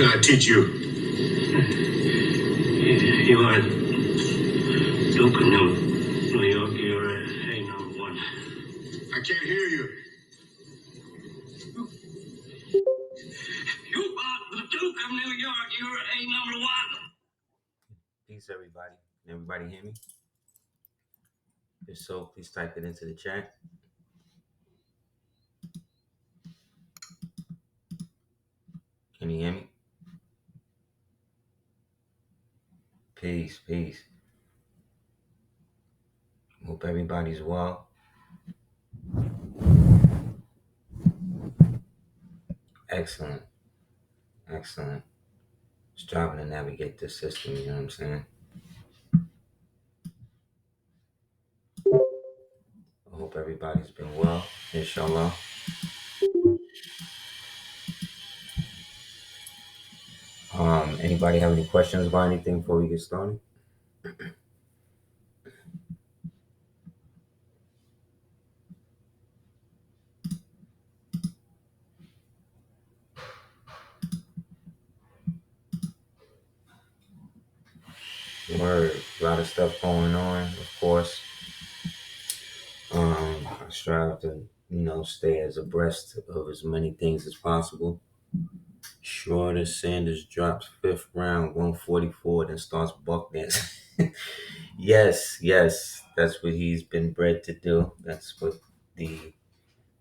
can I teach you? You are Duke of New York. You're a number one. I can't hear you. You are the Duke of New York. You're a number one. Peace, everybody. Can everybody hear me? If so, please type it into the chat. Can you hear me? Peace. Hope everybody's well. Excellent. Striving to navigate this system, you know what I'm saying? I hope everybody's been well, inshallah. Anybody have any questions about anything before we get started? Word, a lot of stuff going on, of course. I strive to, stay as abreast of as many things as possible. Shorter Sanders drops fifth round, 144, then starts buck dancing. Yes, that's what he's been bred to do. That's what the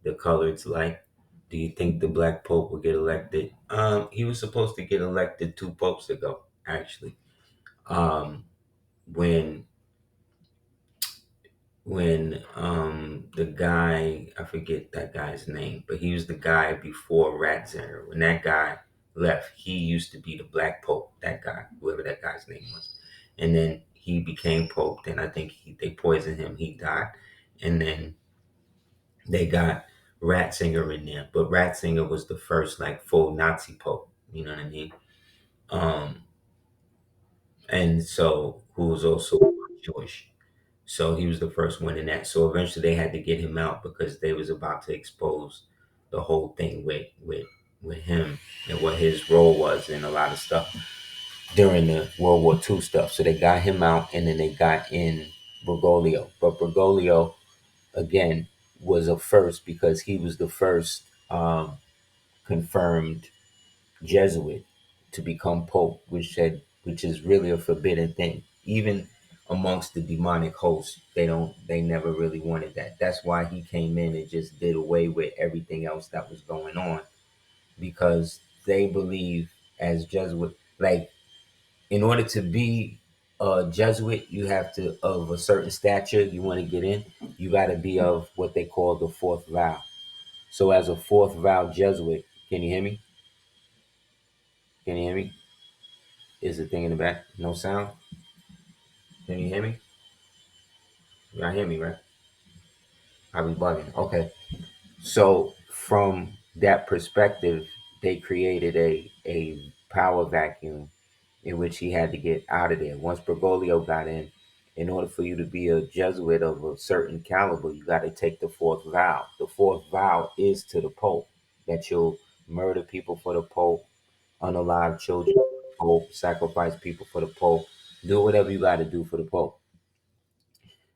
coloreds like. Do you think the Black Pope will get elected? He was supposed to get elected 2 popes ago, actually. When the guy, I forget that guy's name, but he was the guy before Ratzinger. When that guy left, he used to be the Black Pope, that guy, whoever that guy's name was. And then he became Pope. Then I think they poisoned him. He died. And then they got Ratzinger in there. But Ratzinger was the first, like, full Nazi Pope. You know what I mean? And so, who was also Jewish. So he was the first one in that. So eventually they had to get him out because they was about to expose the whole thing with him and what his role was in a lot of stuff during the World War II stuff. So they got him out, and then they got in Bergoglio. But Bergoglio, again, was a first because he was the first confirmed Jesuit to become Pope, which is really a forbidden thing. Even amongst the demonic hosts, they never really wanted that. That's why he came in and just did away with everything else that was going on, because they believe as Jesuit, like, in order to be a Jesuit, you have to, of a certain stature, you want to get in, you got to be of what they call the fourth vow. So as a fourth vow Jesuit, can you hear me? Can you hear me? Is the thing in the back? No sound? Can you hear me? You all hear me, right? I be bugging. Okay. So from that perspective, they created a power vacuum in which he had to get out of there. Once Bergoglio got in order for you to be a Jesuit of a certain caliber, you got to take the fourth vow. The fourth vow is to the Pope that you'll murder people for the Pope, unalive children for the Pope, sacrifice people for the Pope, do whatever you got to do for the Pope.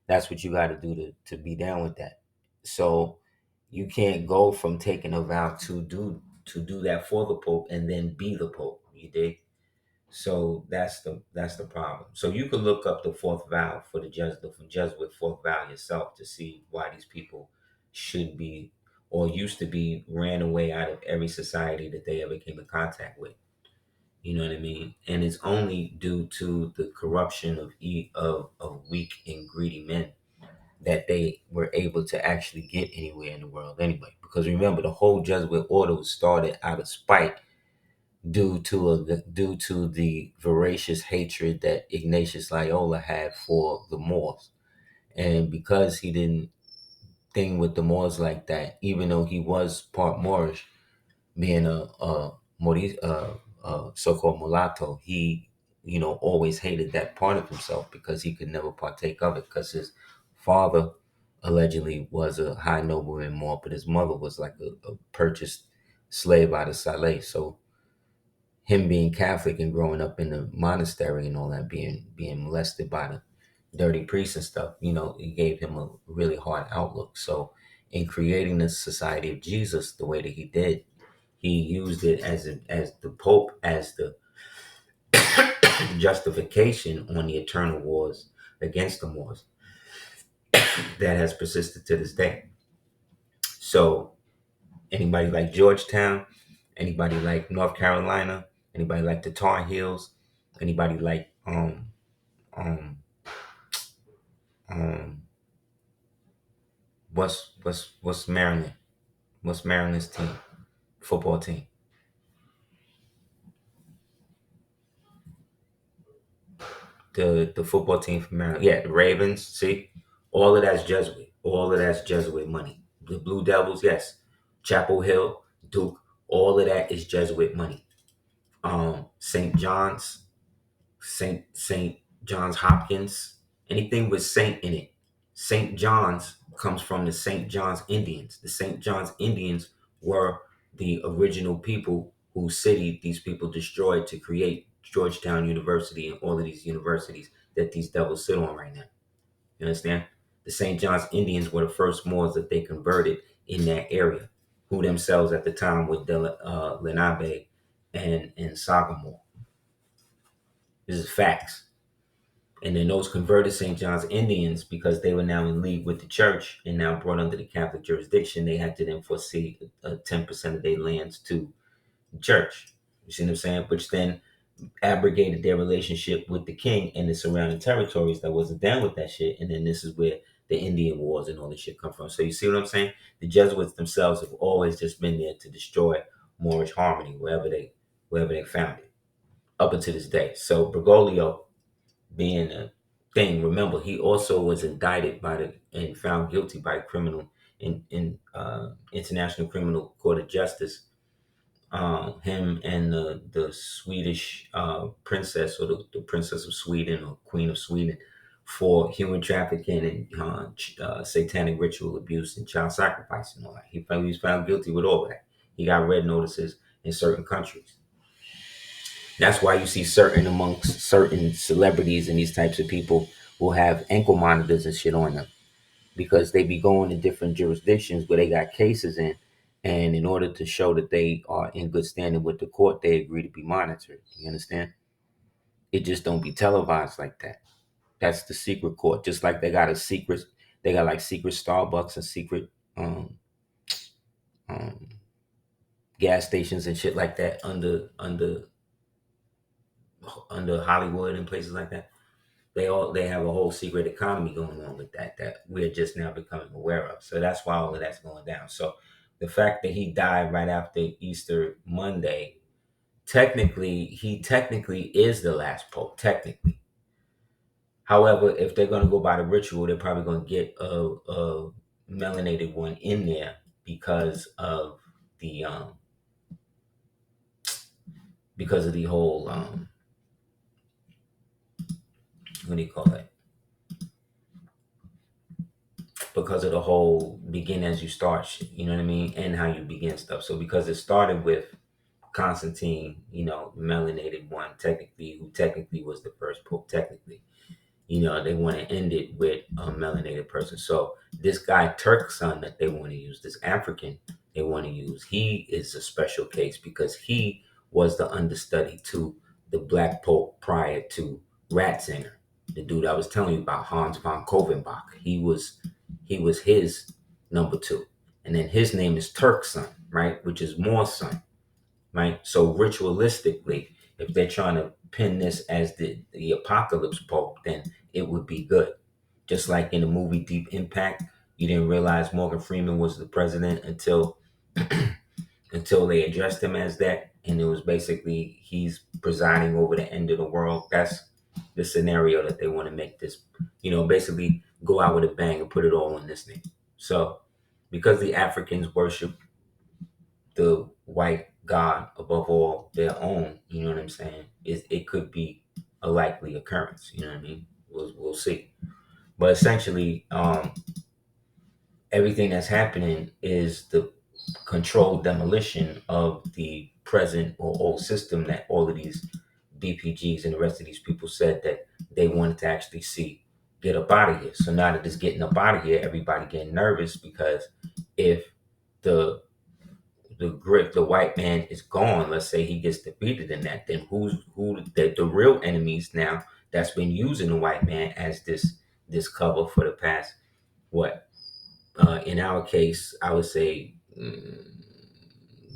That's what you got to do to be down with that. So you can't go from taking a vow to do that for the Pope and then be the Pope. You dig? So that's the problem. So you can look up the fourth vow for the Jesuit fourth vow yourself to see why these people should be or used to be ran away out of every society that they ever came in contact with. You know what I mean? And it's only due to the corruption of weak and greedy men that they were able to actually get anywhere in the world anyway. Because remember, the whole Jesuit order was started out of spite due to the voracious hatred that Ignatius Loyola had for the Moors. And because he didn't thing with the Moors like that, even though he was part Moorish, being a so-called mulatto, he, always hated that part of himself because he could never partake of it because his father allegedly was a high nobleman Moor, but his mother was like a purchased slave out of Saleh. So him being Catholic and growing up in the monastery and all that, being molested by the dirty priests and stuff, it gave him a really hard outlook. So in creating the Society of Jesus the way that he did, he used it as the Pope as the justification on the eternal wars against the Moors that has persisted to this day. So anybody like Georgetown, anybody like North Carolina, anybody like the Tar Heels, anybody like um um what's Maryland? What's Maryland's team? Football team. The football team from Maryland. Yeah, the Ravens. See, all of that's Jesuit. All of that's Jesuit money. The Blue Devils, yes. Chapel Hill, Duke. All of that is Jesuit money. St. John's, St. John's Hopkins. Anything with Saint in it. St. John's comes from the St. John's Indians. The St. John's Indians were the original people whose city these people destroyed to create Georgetown University and all of these universities that these devils sit on right now. You understand? The St. John's Indians were the first Moors that they converted in that area, who themselves at the time were Lenabe and Sagamore. This is facts. And then those converted St. John's Indians, because they were now in league with the church and now brought under the Catholic jurisdiction, they had to then foresee 10% of their lands to the church. You see what I'm saying? Which then abrogated their relationship with the king and the surrounding territories that wasn't down with that shit. And then this is where the Indian Wars and all this shit come from. So you see what I'm saying? The Jesuits themselves have always just been there to destroy Moorish harmony wherever they found it, up until this day. So Bergoglio being a thing. Remember, he also was indicted and found guilty by International Criminal Court of Justice. Him and the Swedish princess, or the princess of Sweden, or queen of Sweden, for human trafficking and satanic ritual abuse and child sacrifice and all that. He was found guilty with all of that. He got red notices in certain countries. That's why you see amongst certain celebrities and these types of people will have ankle monitors and shit on them, because they be going to different jurisdictions where they got cases in, and in order to show that they are in good standing with the court, they agree to be monitored. You understand? It just don't be televised like that. That's the secret court. Just like they got like secret Starbucks and secret um, um, gas stations and shit like that under Hollywood and places like that. They have a whole secret economy going on with that we're just now becoming aware of. So that's why all of that's going down. So the fact that he died right after Easter Monday, he technically is the last pope, technically. However, if they're going to go by the ritual, they're probably going to get a melanated one in there because of the whole what do you call it? Because of the whole begin as you start shit, you know what I mean? And how you begin stuff. So because it started with Constantine, melanated one, who technically was the first pope, technically. They want to end it with a melanated person. So this guy, Turk's son, that they want to use, this African they want to use, he is a special case because he was the understudy to the Black Pope prior to Ratzinger, the dude I was telling you about, Hans von Kovenbach. He was his number two. And then his name is Turk's son, right? Which is Moor's son, right? So ritualistically, if they're trying to pin this as the apocalypse pope, then it would be good. Just like in the movie Deep Impact, you didn't realize Morgan Freeman was the president until until they addressed him as that, and it was basically he's presiding over the end of the world. That's the scenario that they want to make this, basically go out with a bang and put it all on this name. So because the Africans worship the white god above all their own, you know what I'm saying? It could be a likely occurrence, you know what I mean? We'll see. But essentially, everything that's happening is the controlled demolition of the present or old system that all of these BPGs and the rest of these people said that they wanted to actually see get up out of here. So now that it's getting up out of here, everybody getting nervous because if the the white man is gone, let's say he gets defeated in that, then who the real enemies now that's been using the white man as this cover for the past what in our case I would say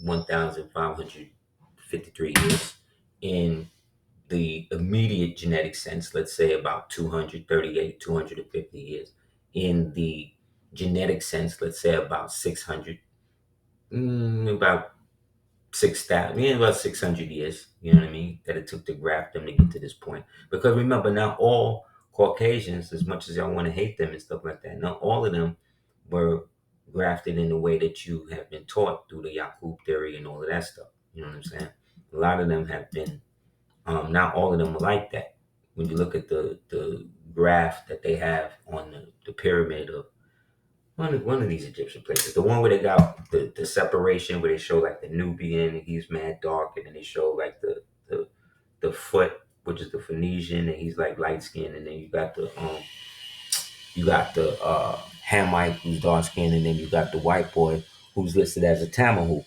1,553 years. In the immediate genetic sense, let's say about 238, 250 years. In the genetic sense, let's say about 600, about 6,000, yeah, about 600 years, you know what I mean, that it took to graft them to get to this point. Because remember, not all Caucasians, as much as y'all want to hate them and stuff like that, not all of them were grafted in the way that you have been taught through the Yakub theory and all of that stuff. You know what I'm saying? A lot of them have been, not all of them are like that. When you look at the graph that they have on the pyramid of one of these Egyptian places, the one where they got the separation, where they show like the Nubian and he's mad dark, and then they show like the foot, which is the Phoenician, and he's like light skinned, and then you got the Hamite who's dark skinned, and then you got the white boy who's listed as a Tamahu.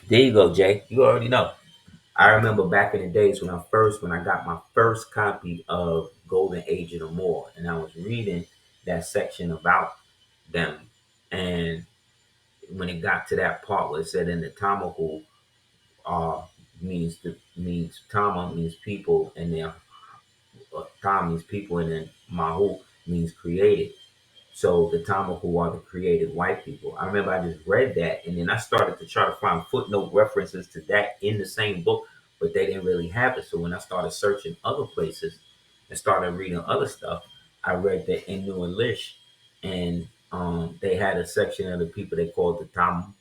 There you go, Jay. You already know. I remember back in the days when I got my first copy of Golden Age of the Moor, and I was reading that section about them, and when it got to that part where it said in the Tamahu means Tama means people, and then Tam means people, and then Mahu means created. So the Tamahu are the created white people. I remember I just read that, and then I started to try to find footnote references to that in the same book, but they didn't really have it. So when I started searching other places and started reading other stuff, I read the Innu and Lish, and they had a section of the people they called the Tam,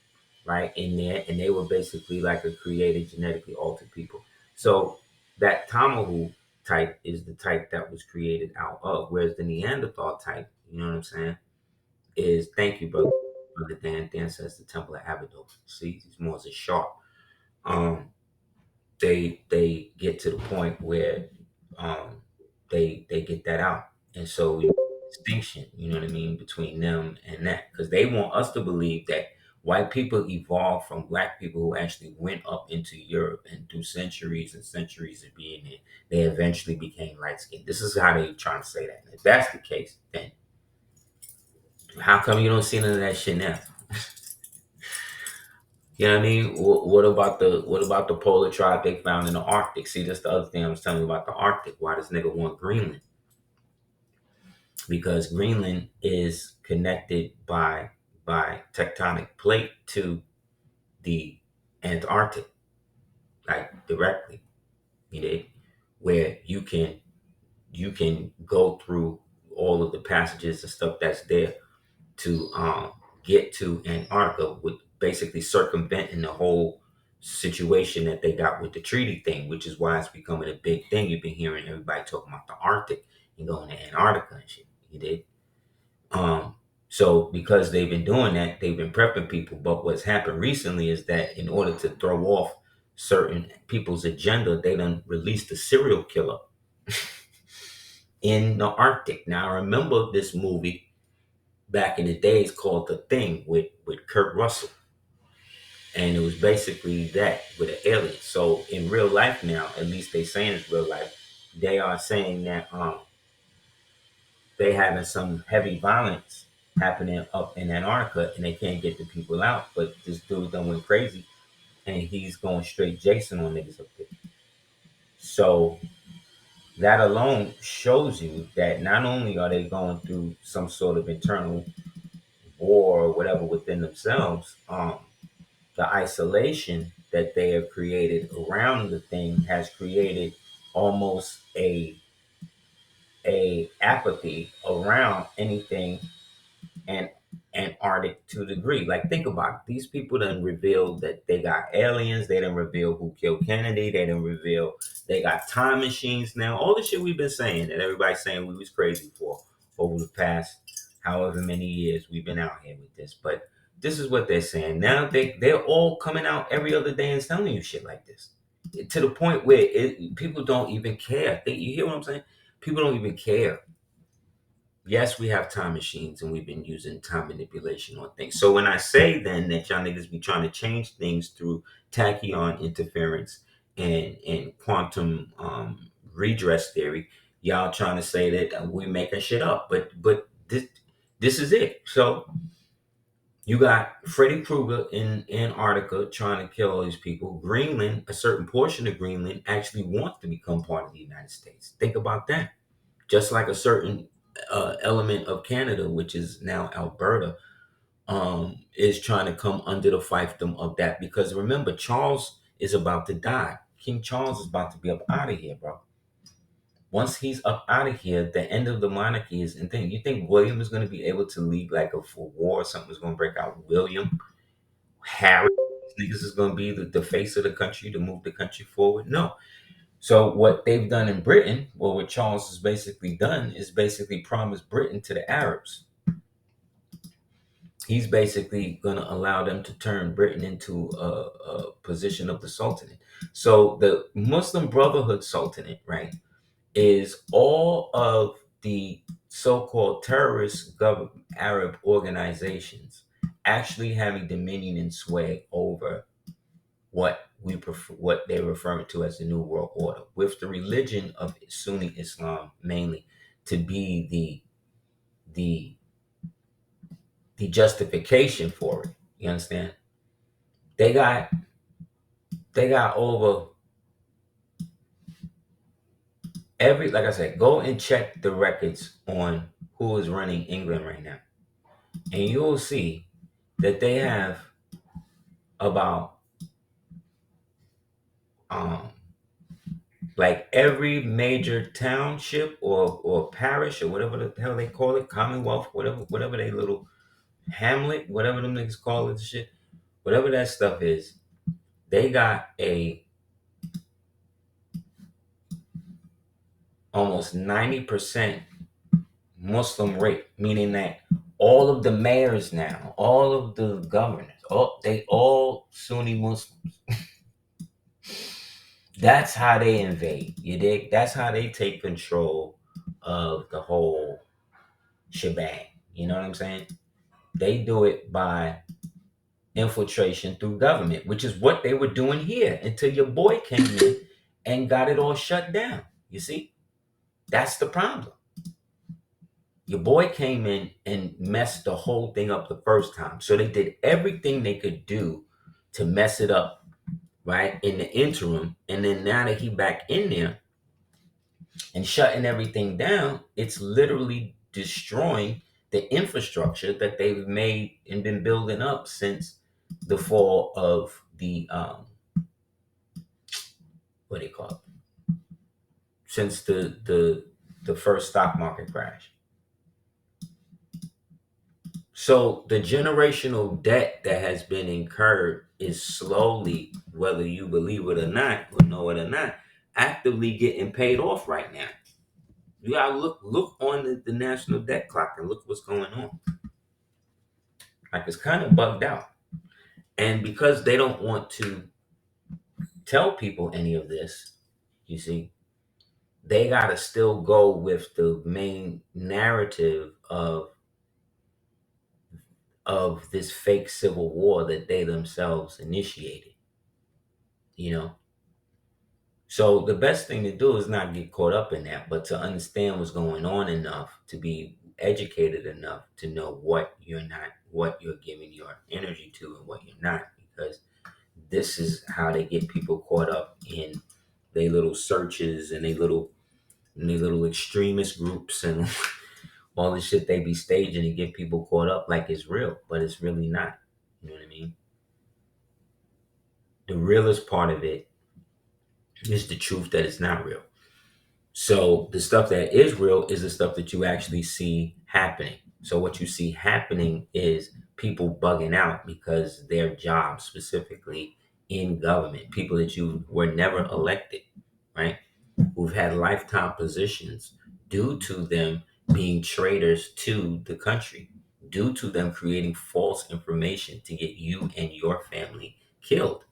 right, in there, and they were basically like a created, genetically altered people. So that Tamahu type is the type that was created out of, whereas the Neanderthal type, you know what I'm saying, is thank you, brother Dan. Dan says the Temple of Abydos. See, he's more as a sharp. Um, they get to the point where um they get that out, and so distinction, you know what I mean, between them and that, because they want us to believe that white people evolved from black people who actually went up into Europe, and through centuries and centuries of being there, they eventually became light skinned. This is how they trying to say that. If that's the case, then how come you don't see none of that shit now? You know what I mean? What about the polar tribe they found in the Arctic? See, that's the other thing I was telling you about the Arctic. Why this nigga want Greenland? Because Greenland is connected by tectonic plate to the Antarctic, like directly. You know, where you can go through all of the passages and stuff that's there to get to Antarctica, with basically circumventing the whole situation that they got with the treaty thing, which is why it's becoming a big thing. You've been hearing everybody talking about the Arctic and going to Antarctica and shit. You did. Um, so because they've been doing that, they've been prepping people. But what's happened recently is that in order to throw off certain people's agenda, they done released a serial killer in the Arctic. Now, I remember this movie back in the days called The Thing with Kurt Russell. And it was basically that with an alien. So in real life now, at least they saying it's real life, they are saying that they having some heavy violence happening up in Antarctica, and they can't get the people out. But this dude done went crazy, and he's going straight Jason on niggas up there. So that alone shows you that not only are they going through some sort of internal war or whatever within themselves, the isolation that they have created around the thing has created almost a apathy around anything and Antarctic to a degree. Like, think about it. These people done revealed that they got aliens. They done reveal who killed Kennedy. They done reveal they got time machines now. All the shit we've been saying that everybody's saying we was crazy for over the past however many years we've been out here with this. But this is what they're saying. Now they're all coming out every other day and telling you shit like this. To the point where people don't even care. You hear what I'm saying? People don't even care. Yes, we have time machines and we've been using time manipulation on things. So when I say then that y'all niggas be trying to change things through tachyon interference and quantum redress theory, y'all trying to say that we're making shit up. But this is it. So you got Freddy Krueger in Antarctica trying to kill all these people. Greenland, a certain portion of Greenland, actually wants to become part of the United States. Think about that. Just like a certain element of Canada, which is now Alberta, is trying to come under the fiefdom of that. Because remember, Charles is about to die. King Charles is about to be up out of here, bro. Once he's up out of here, the end of the monarchy is in thing. You think William is going to be able to lead like a full war? Something's going to break out. William, Harry, niggas is going to be the face of the country to move the country forward? No. So what they've done in Britain, well, what Charles has basically done is basically promised Britain to the Arabs. He's basically going to allow them to turn Britain into a position of the Sultanate. So the Muslim Brotherhood Sultanate, right, is all of the so-called terrorist Arab organizations actually having dominion and sway over what they're referring to as the New World Order, with the religion of Sunni Islam mainly to be the justification for it. You understand? They got over like I said, go and check the records on who is running England right now. And you'll see that they have about like every major township or parish or whatever the hell they call it, commonwealth, whatever they little hamlet, whatever them niggas call it, shit, whatever that stuff is, they got a almost 90% Muslim rate, meaning that all of the mayors now, all of the governors, they all Sunni Muslims. That's how they invade. You dig? That's how they take control of the whole shebang. You know what I'm saying? They do it by infiltration through government, which is what they were doing here until your boy came in and got it all shut down. You see? That's the problem. Your boy came in and messed the whole thing up the first time. So they did everything they could do to mess it up, right, in the interim. And then now that he back in there and shutting everything down, it's literally destroying the infrastructure that they've made and been building up since the fall of the what do you call it? Since the first stock market crash. So the generational debt that has been incurred is slowly, whether you believe it or not, or know it or not, actively getting paid off right now. You gotta look on the national debt clock and look what's going on. Like, it's kind of bugged out. And because they don't want to tell people any of this, you see, they gotta still go with the main narrative of this fake civil war that they themselves initiated. You know? So the best thing to do is not get caught up in that, but to understand what's going on enough to be educated enough to know what you're giving your energy to and what you're not, because this is how they get people caught up in their little searches and their little extremist groups and all the shit they be staging to get people caught up like it's real, but it's really not. You know what I mean? The realest part of it is the truth that it's not real. So the stuff that is real is the stuff that you actually see happening. So what you see happening is people bugging out because their jobs, specifically in government, people that you were never elected, right? Who've had lifetime positions due to them being traitors to the country, due to them creating false information to get you and your family killed.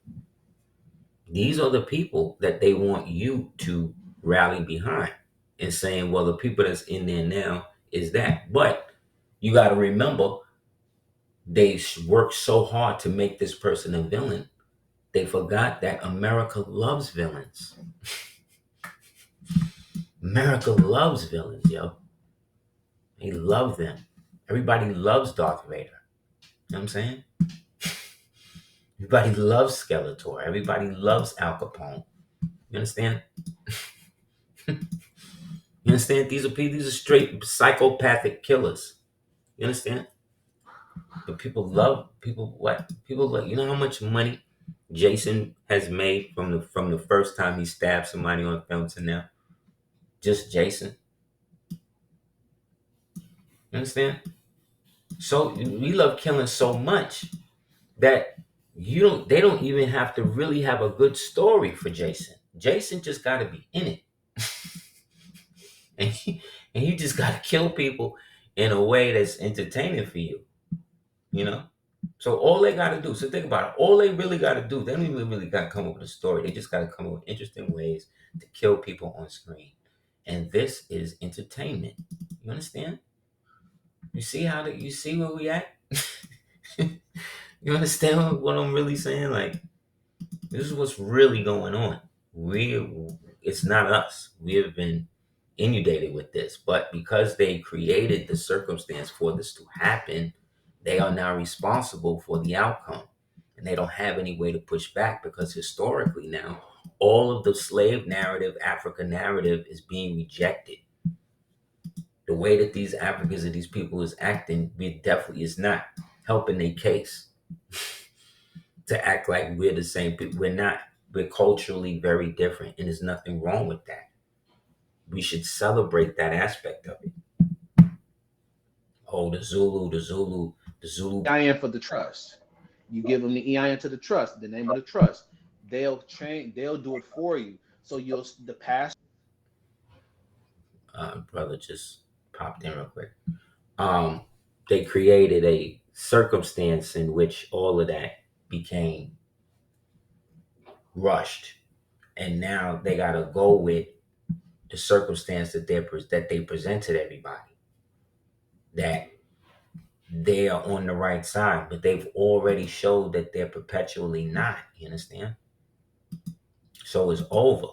These are the people that they want you to rally behind and saying, well, the people that's in there now is that. But you got to remember, they worked so hard to make this person a villain. They forgot that America loves villains. America loves villains, yo. They love them. Everybody loves Darth Vader. You know what I'm saying? Everybody loves Skeletor. Everybody loves Al Capone. You understand? You understand? These are straight psychopathic killers. You understand? But people love people. What people like? You know how much money Jason has made from the first time he stabbed somebody on film to now? Just Jason. You understand? So we love killing so much that they don't even have to really have a good story for Jason. Jason just got to be in it. And you just got to kill people in a way that's entertaining for you, you know? So all they got to do, so think about it, all they really got to do, they don't even really got to come up with a story. They just got to come up with interesting ways to kill people on screen. And this is entertainment. You understand? You see you see where we at? You understand what I'm really saying? Like, this is what's really going on. It's not us. We have been inundated with this, but because they created the circumstance for this to happen, they are now responsible for the outcome. And they don't have any way to push back because historically now, all of the slave narrative, Africa narrative is being rejected. The way that these Africans and these people is acting, it definitely is not helping their case. To act like we're the same people. We're not. We're culturally very different, and there's nothing wrong with that. We should celebrate that aspect of it. Oh, the Zulu. EIN for the trust. You give them the EIN to the trust, the name of the trust. They'll do it for you. So the past. Brother just popped in real quick. They created a circumstance in which all of that became rushed, and now they got to go with the circumstance that they presented everybody, that they are on the right side, but they've already showed that they're perpetually not. You understand? So it's over.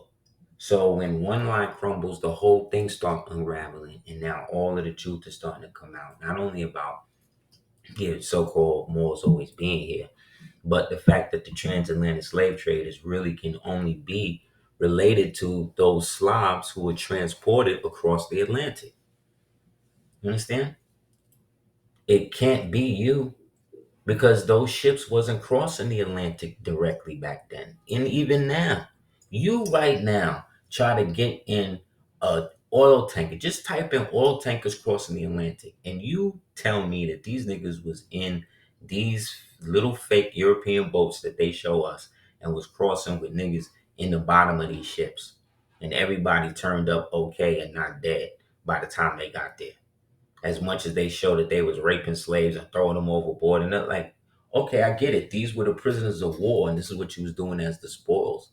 So when one lie crumbles, the whole thing starts unraveling, and now all of the truth is starting to come out. Not only about so-called Moors always being here, but the fact that the transatlantic slave traders really can only be related to those Slavs who were transported across the Atlantic. You understand? It can't be you, because those ships wasn't crossing the Atlantic directly back then. And even now, you right now try to get in a oil tanker. Just type in oil tankers crossing the Atlantic, and you tell me that these niggas was in these little fake European boats that they show us and was crossing with niggas in the bottom of these ships. And everybody turned up okay and not dead by the time they got there. As much as they show that they was raping slaves and throwing them overboard, and they're like, okay, I get it. These were the prisoners of war, and this is what you was doing as the spoils.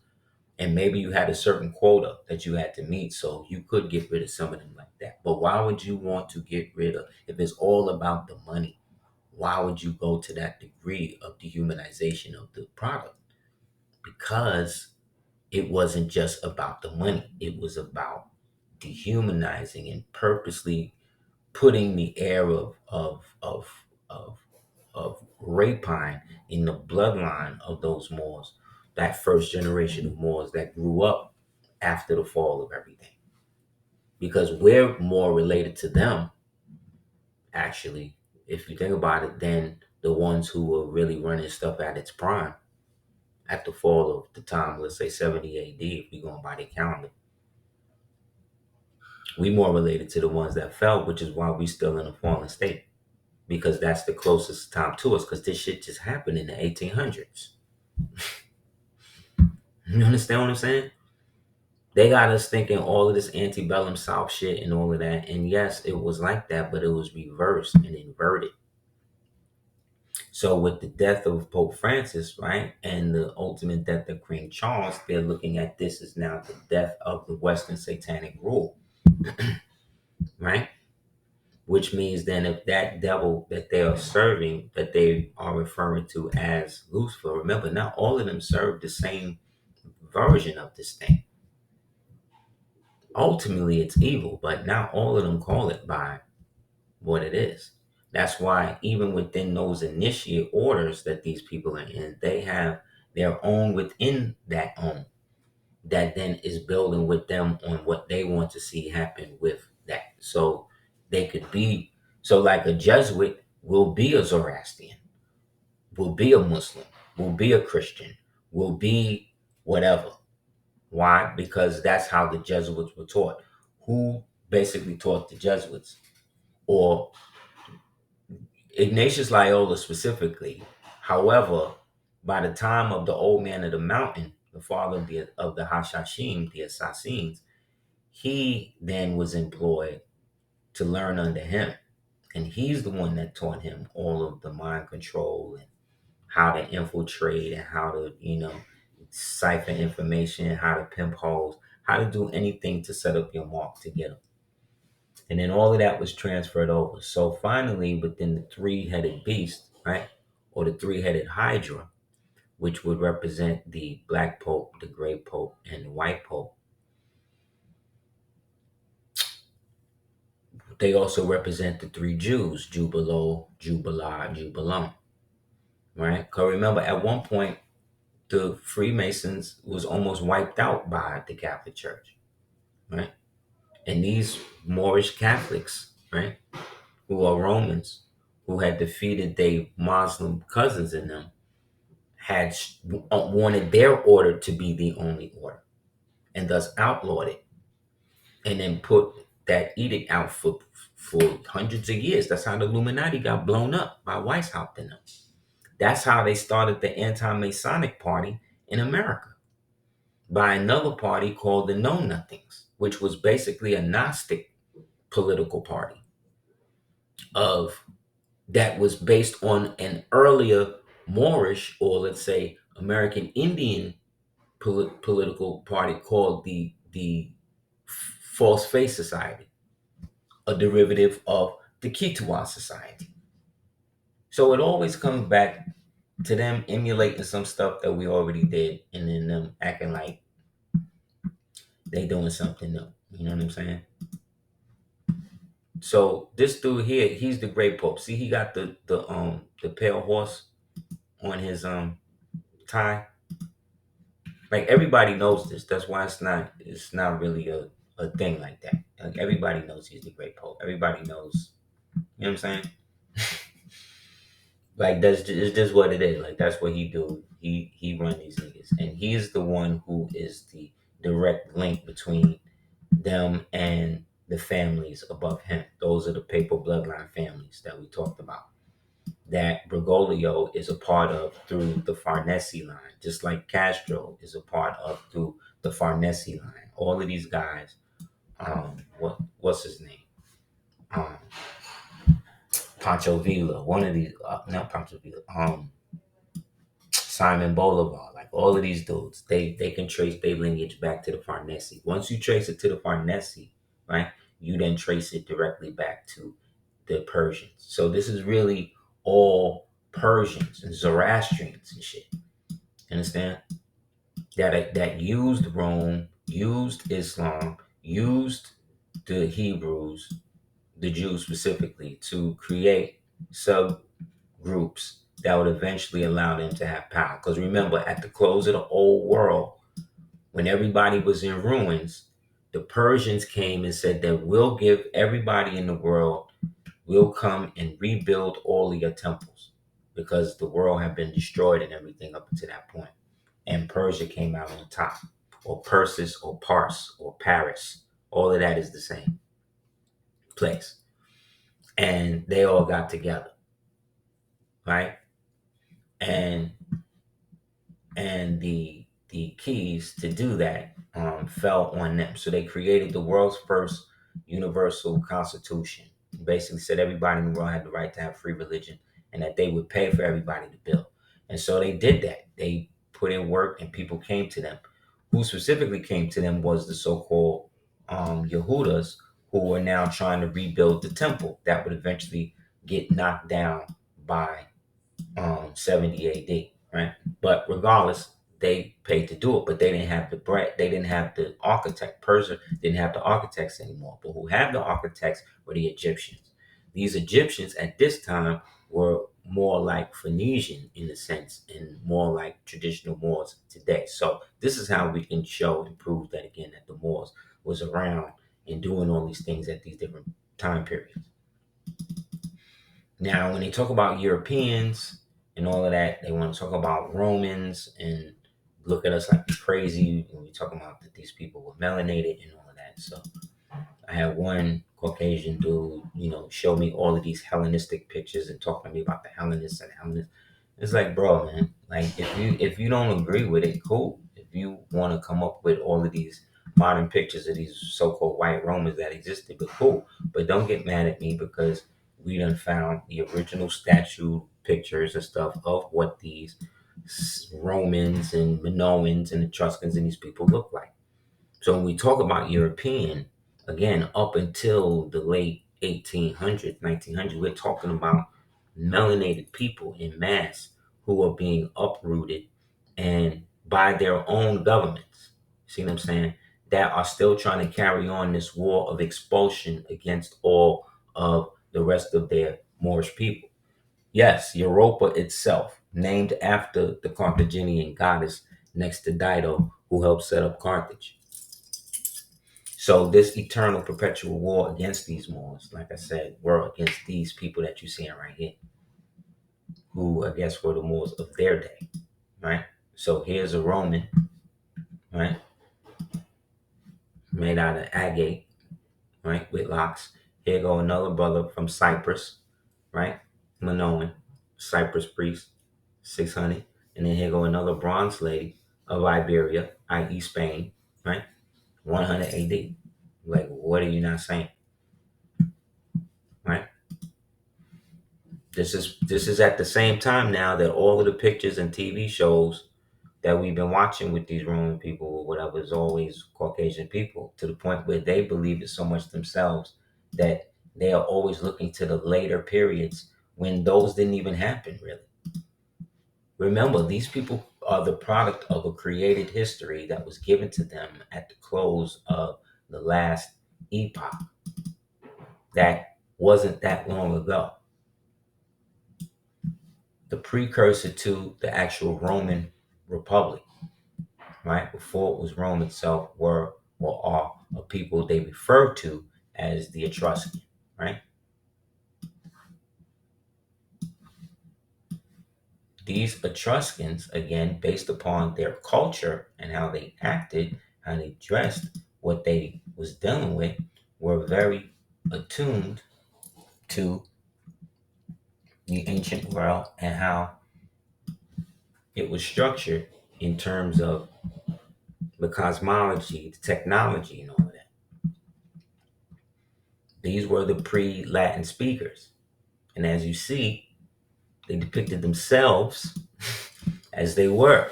And maybe you had a certain quota that you had to meet, so you could get rid of some of them like that. But why would you want to get rid of, if it's all about the money, why would you go to that degree of dehumanization of the product? Because it wasn't just about the money. It was about dehumanizing and purposely putting the air of rapine in the bloodline of those Moors, that first generation of Moors that grew up after the fall of everything. Because we're more related to them, actually, if you think about it, than the ones who were really running stuff at its prime at the fall of the time, let's say 70 AD, if we're going by the calendar. We more related to the ones that fell, which is why we still in a fallen state. Because that's the closest time to us, because this shit just happened in the 1800s. You understand what I'm saying? They got us thinking all of this antebellum South shit and all of that. And yes, it was like that, but it was reversed and inverted. So with the death of Pope Francis, right, and the ultimate death of King Charles, they're looking at this as now the death of the Western satanic rule, right? Which means then if that devil that they are serving, that they are referring to as Lucifer, remember, not all of them serve the same version of this thing. Ultimately, it's evil, but not all of them call it by what it is. That's why even within those initiate orders that these people are in, they have their own within that own that then is building with them on what they want to see happen with that. So they could be, so like a Jesuit will be a Zoroastrian, will be a Muslim, will be a Christian, will be whatever. Why? Because that's how the Jesuits were taught. Who basically taught the Jesuits? Or Ignatius Loyola specifically. However, by the time of the old man of the mountain, the father of the Hashashim, the Assassins, he then was employed to learn under him. And he's the one that taught him all of the mind control and how to infiltrate and how to, cipher information, how to pimp holes, how to do anything to set up your mark to get them. And then all of that was transferred over. So finally, within the three-headed beast, right, or the three-headed Hydra, which would represent the black pope, the gray pope, and the white pope, they also represent the three Jews, Jubilo, Jubilah, Jubilam, right? Because remember, at one point, the Freemasons was almost wiped out by the Catholic Church, right? And these Moorish Catholics, right, who are Romans, who had defeated their Muslim cousins in them, had wanted their order to be the only order, and thus outlawed it, and then put that edict out for hundreds of years. That's how the Illuminati got blown up by Weishaupt and them. That's how they started the anti-Masonic party in America, by another party called the Know Nothings, which was basically a Gnostic political party of that was based on an earlier Moorish, or let's say American Indian political party called the False Face Society, a derivative of the Kituwa Society. So it always comes back to them emulating some stuff that we already did, and then them acting like they doing something new. You know what I'm saying? So this dude here, he's the great pope. See, he got the pale horse on his tie. Like everybody knows this. That's why it's not really a thing like that. Like everybody knows he's the great pope. Everybody knows. You know what I'm saying? Like it's just what it is. Like that's what he do. He run these niggas, and he's the one who is the direct link between them and the families above him. Those are the papal bloodline families that we talked about, that Bergoglio is a part of through the Farnese line, just like Castro is a part of through the Farnese line. All of these guys, what's his name? Pancho Villa, one of these, not Pancho Villa, Simon Bolivar, like all of these dudes, they can trace their lineage back to the Farnese. Once you trace it to the Farnese, right, you then trace it directly back to the Persians. So this is really all Persians and Zoroastrians and shit. Understand? That used Rome, used Islam, used the Hebrews, the Jews specifically, to create subgroups that would eventually allow them to have power. Because remember, at the close of the old world, when everybody was in ruins, the Persians came and said that we'll give everybody in the world, we'll come and rebuild all of your temples, because the world had been destroyed and everything up to that point. And Persia came out on top, or Persis, or Pars, or Paris. All of that is the same place. And they all got together, right? And the keys to do that fell on them. So they created the world's first universal constitution. Basically said everybody in the world had the right to have free religion and that they would pay for everybody to build. And so they did that. They put in work, and people came to them. Who specifically came to them was the so-called Yehudas, who were now trying to rebuild the temple that would eventually get knocked down by 70 AD, right? But regardless, they paid to do it, but they didn't have the bread. They didn't have the architect. Persia didn't have the architects anymore. But who had the architects were the Egyptians. These Egyptians at this time were more like Phoenician in a sense, and more like traditional Moors today. So this is how we can show and prove that again, that the Moors was around and doing all these things at these different time periods. Now, when they talk about Europeans and all of that, they want to talk about Romans and look at us like we're crazy. And we talk about that these people were melanated and all of that. So I had one Caucasian dude, show me all of these Hellenistic pictures and talk to me about the Hellenists and Hellenists. It's like, bro, man, like if you don't agree with it, cool. If you want to come up with all of these modern pictures of these so-called white Romans that existed, but cool. But don't get mad at me because we done found the original statue pictures and stuff of what these Romans and Minoans and Etruscans and these people look like. So when we talk about European, again, up until the late 1800s, 1900s, we're talking about melanated people in mass who are being uprooted and by their own governments. See what I'm saying? That are still trying to carry on this war of expulsion against all of the rest of their Moorish people. Yes, Europa itself, named after the Carthaginian goddess next to Dido, who helped set up Carthage. So this eternal perpetual war against these Moors, like I said, were against these people that you're seeing right here, who I guess were the Moors of their day, right? So here's a Roman, right, made out of agate, right, with locks. Here go another brother from Cyprus, right, Minoan, Cyprus priest, 600. And then here go another bronze lady of Iberia, i.e. Spain, right, 100 AD. Like, what are you not saying? Right? This is at the same time now that all of the pictures and TV shows that we've been watching with these Roman people or whatever is always Caucasian people, to the point where they believe it so much themselves that they are always looking to the later periods when those didn't even happen, really. Remember, these people are the product of a created history that was given to them at the close of the last epoch that wasn't that long ago. The precursor to the actual Roman Republic, right? Before it was Rome itself, were or are a people they refer to as the Etruscan, right? These Etruscans, again, based upon their culture and how they acted, how they dressed, what they was dealing with, were very attuned to the ancient world and how it was structured in terms of the cosmology, the technology, and all of that. These were the pre-Latin speakers. And as you see, they depicted themselves as they were.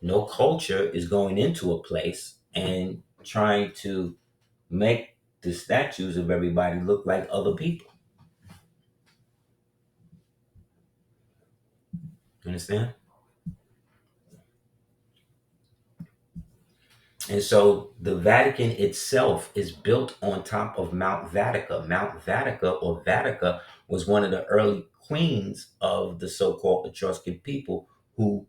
No culture is going into a place and trying to make the statues of everybody look like other people. Understand? And so the Vatican itself is built on top of Mount Vatica. Mount Vatica, or Vatica, was one of the early queens of the so-called Etruscan people who,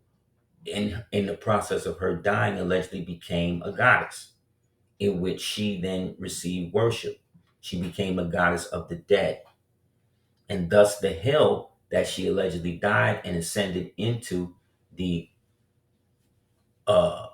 in the process of her dying, allegedly became a goddess, in which she then received worship. She became a goddess of the dead. And thus the hill that she allegedly died and ascended into the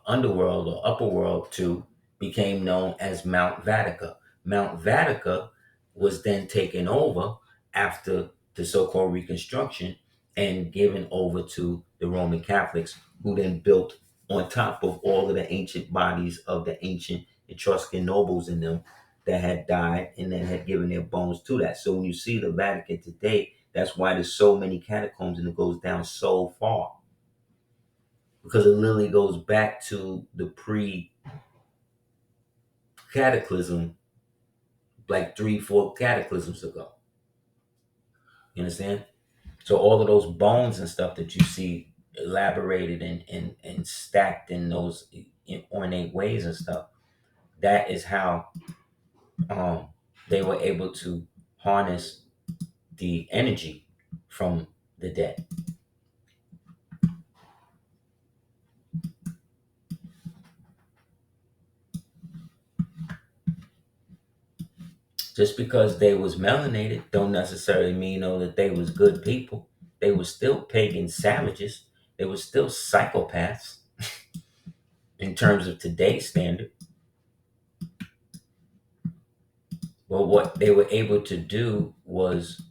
underworld or upper world to became known as Mount Vatica. Mount Vatica was then taken over after the so-called Reconstruction and given over to the Roman Catholics, who then built on top of all of the ancient bodies of the ancient Etruscan nobles in them that had died and then had given their bones to that. So when you see the Vatican today, That's why there's so many catacombs and it goes down so far. Because it literally goes back to the pre-cataclysm, like 3-4 cataclysms ago. You understand? So all of those bones and stuff that you see elaborated and stacked in those ornate ways and stuff, that is how they were able to harness the energy from the dead. Just because they was melanated don't necessarily mean that they was good people. They were still pagan savages. They were still psychopaths in terms of today's standard. But what they were able to do was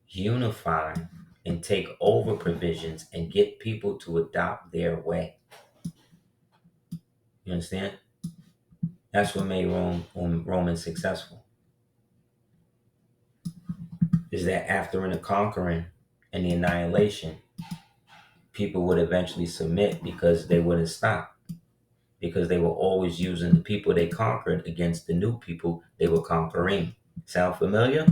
unify and take over provisions and get people to adopt their way. You understand? That's what made Rome successful. Is that after the conquering and the annihilation, people would eventually submit because they wouldn't stop. Because they were always using the people they conquered against the new people they were conquering. Sound familiar?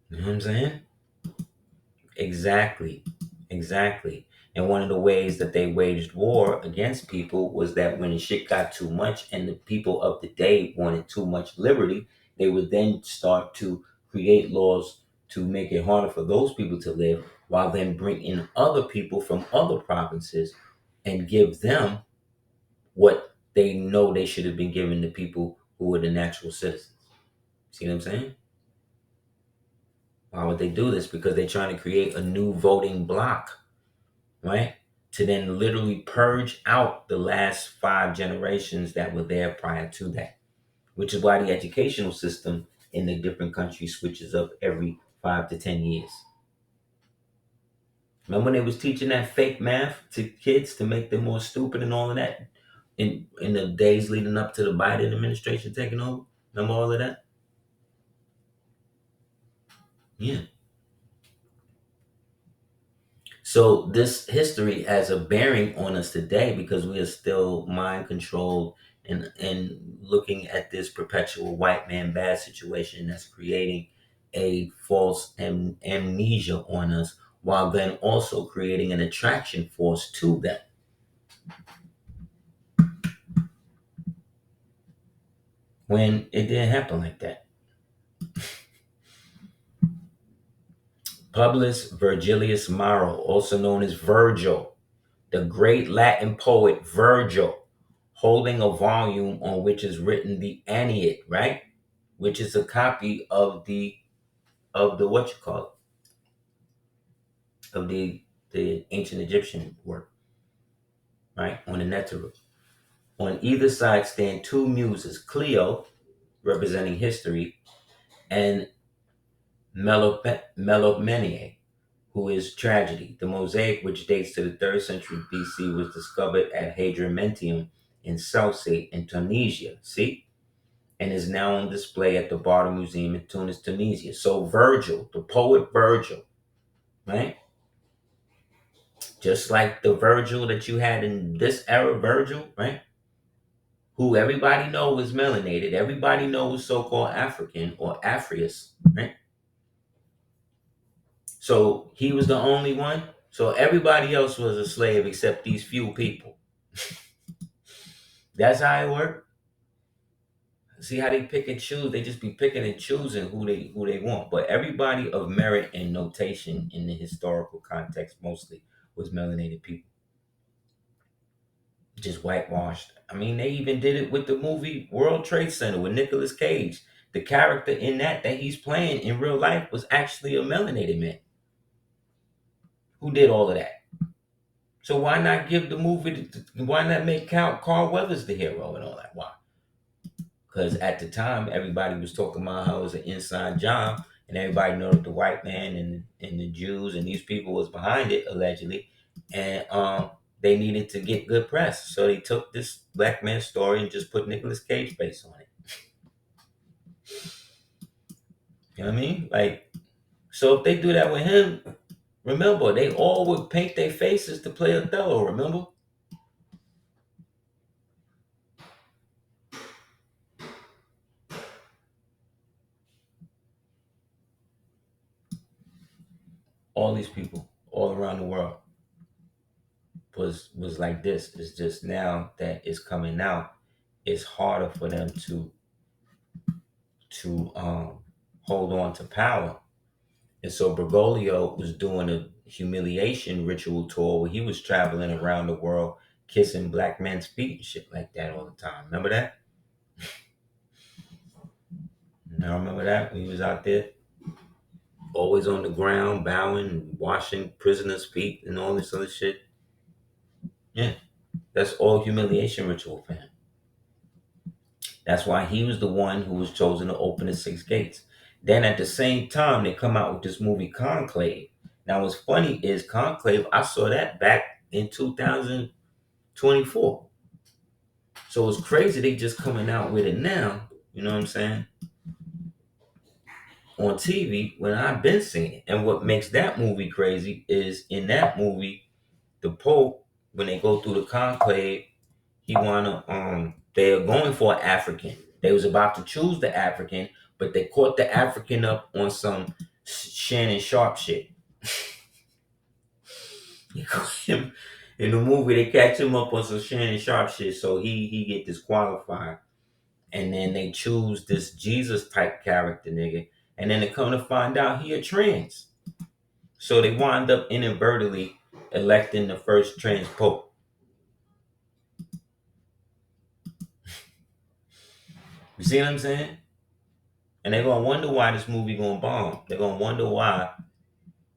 You know what I'm saying? Exactly. And one of the ways that they waged war against people was that when the shit got too much and the people of the day wanted too much liberty, they would then start to create laws to make it harder for those people to live, while then bring in other people from other provinces and give them what they know they should have been given to people who were the natural citizens. See what I'm saying? Why would they do this? Because they're trying to create a new voting bloc, right? To then literally purge out the last 5 generations that were there prior to that. Which is why the educational system in the different countries switches up every 5 to 10 years. Remember when they was teaching that fake math to kids to make them more stupid and all of that? In the days leading up to the Biden administration taking over? Remember all of that? Yeah. So this history has a bearing on us today because we are still mind controlled and looking at this perpetual white man bad situation that's creating a false amnesia on us, while then also creating an attraction force to them. When it didn't happen like that. Publius Virgilius Maro, also known as Virgil, the great Latin poet Virgil, holding a volume on which is written the Aeneid, right? Which is a copy of the what you call it, of the ancient Egyptian work, right? On the Neteru. On either side stand 2 muses, Clio, representing history, and Melopomene, who is tragedy. The mosaic, which dates to the 3rd century BC, was discovered at Hydra in Sousse in Tunisia. See? And is now on display at the Bardo Museum in Tunis, Tunisia. So Virgil, the poet Virgil, right? Just like the Virgil that you had in this era, Virgil, right? Who everybody knows is melanated. Everybody knows so-called African or Afrius, right? So he was the only one. So everybody else was a slave except these few people. That's how it worked. See how they pick and choose? They just be picking and choosing who they want. But everybody of merit and notation in the historical context mostly was melanated people. Just whitewashed. I mean, they even did it with the movie World Trade Center with Nicolas Cage. The character in that he's playing in real life was actually a melanated man who did all of that. So why not give the movie? Why not make Carl Weathers the hero and all that? Why? Because at the time, everybody was talking about how it was an inside job, and everybody knew that the white man and the Jews and these people was behind it allegedly, and they needed to get good press, so they took this black man's story and just put Nicolas Cage face on it. You know what I mean? Like, so if they do that with him, remember, they all would paint their faces to play Othello, remember? All these people all around the world was like this. It's just now that it's coming out, it's harder for them to hold on to power. And so Bergoglio was doing a humiliation ritual tour where he was traveling around the world kissing black men's feet and shit like that all the time. Remember that? Now remember that when he was out there, always on the ground, bowing, and washing prisoners' feet and all this other shit. Yeah, that's all humiliation ritual for him. That's why he was the one who was chosen to open the six gates. Then at the same time, they come out with this movie Conclave. Now, what's funny is Conclave, I saw that back in 2024. So it's crazy they just coming out with it now, you know what I'm saying, on TV when I've been seeing it. And what makes that movie crazy is in that movie, the Pope, when they go through the conclave, he wanna they are going for an African. They was about to choose the African, but they caught the African up on some Shannon Sharp shit. You caught him in the movie. They catch him up on some Shannon Sharp shit, so he get disqualified. And then they choose this Jesus type character nigga, and then they come to find out he a trans. So they wind up inadvertently electing the first trans pope. You see what I'm saying? And they're gonna wonder why this movie gonna bomb. They're gonna wonder why.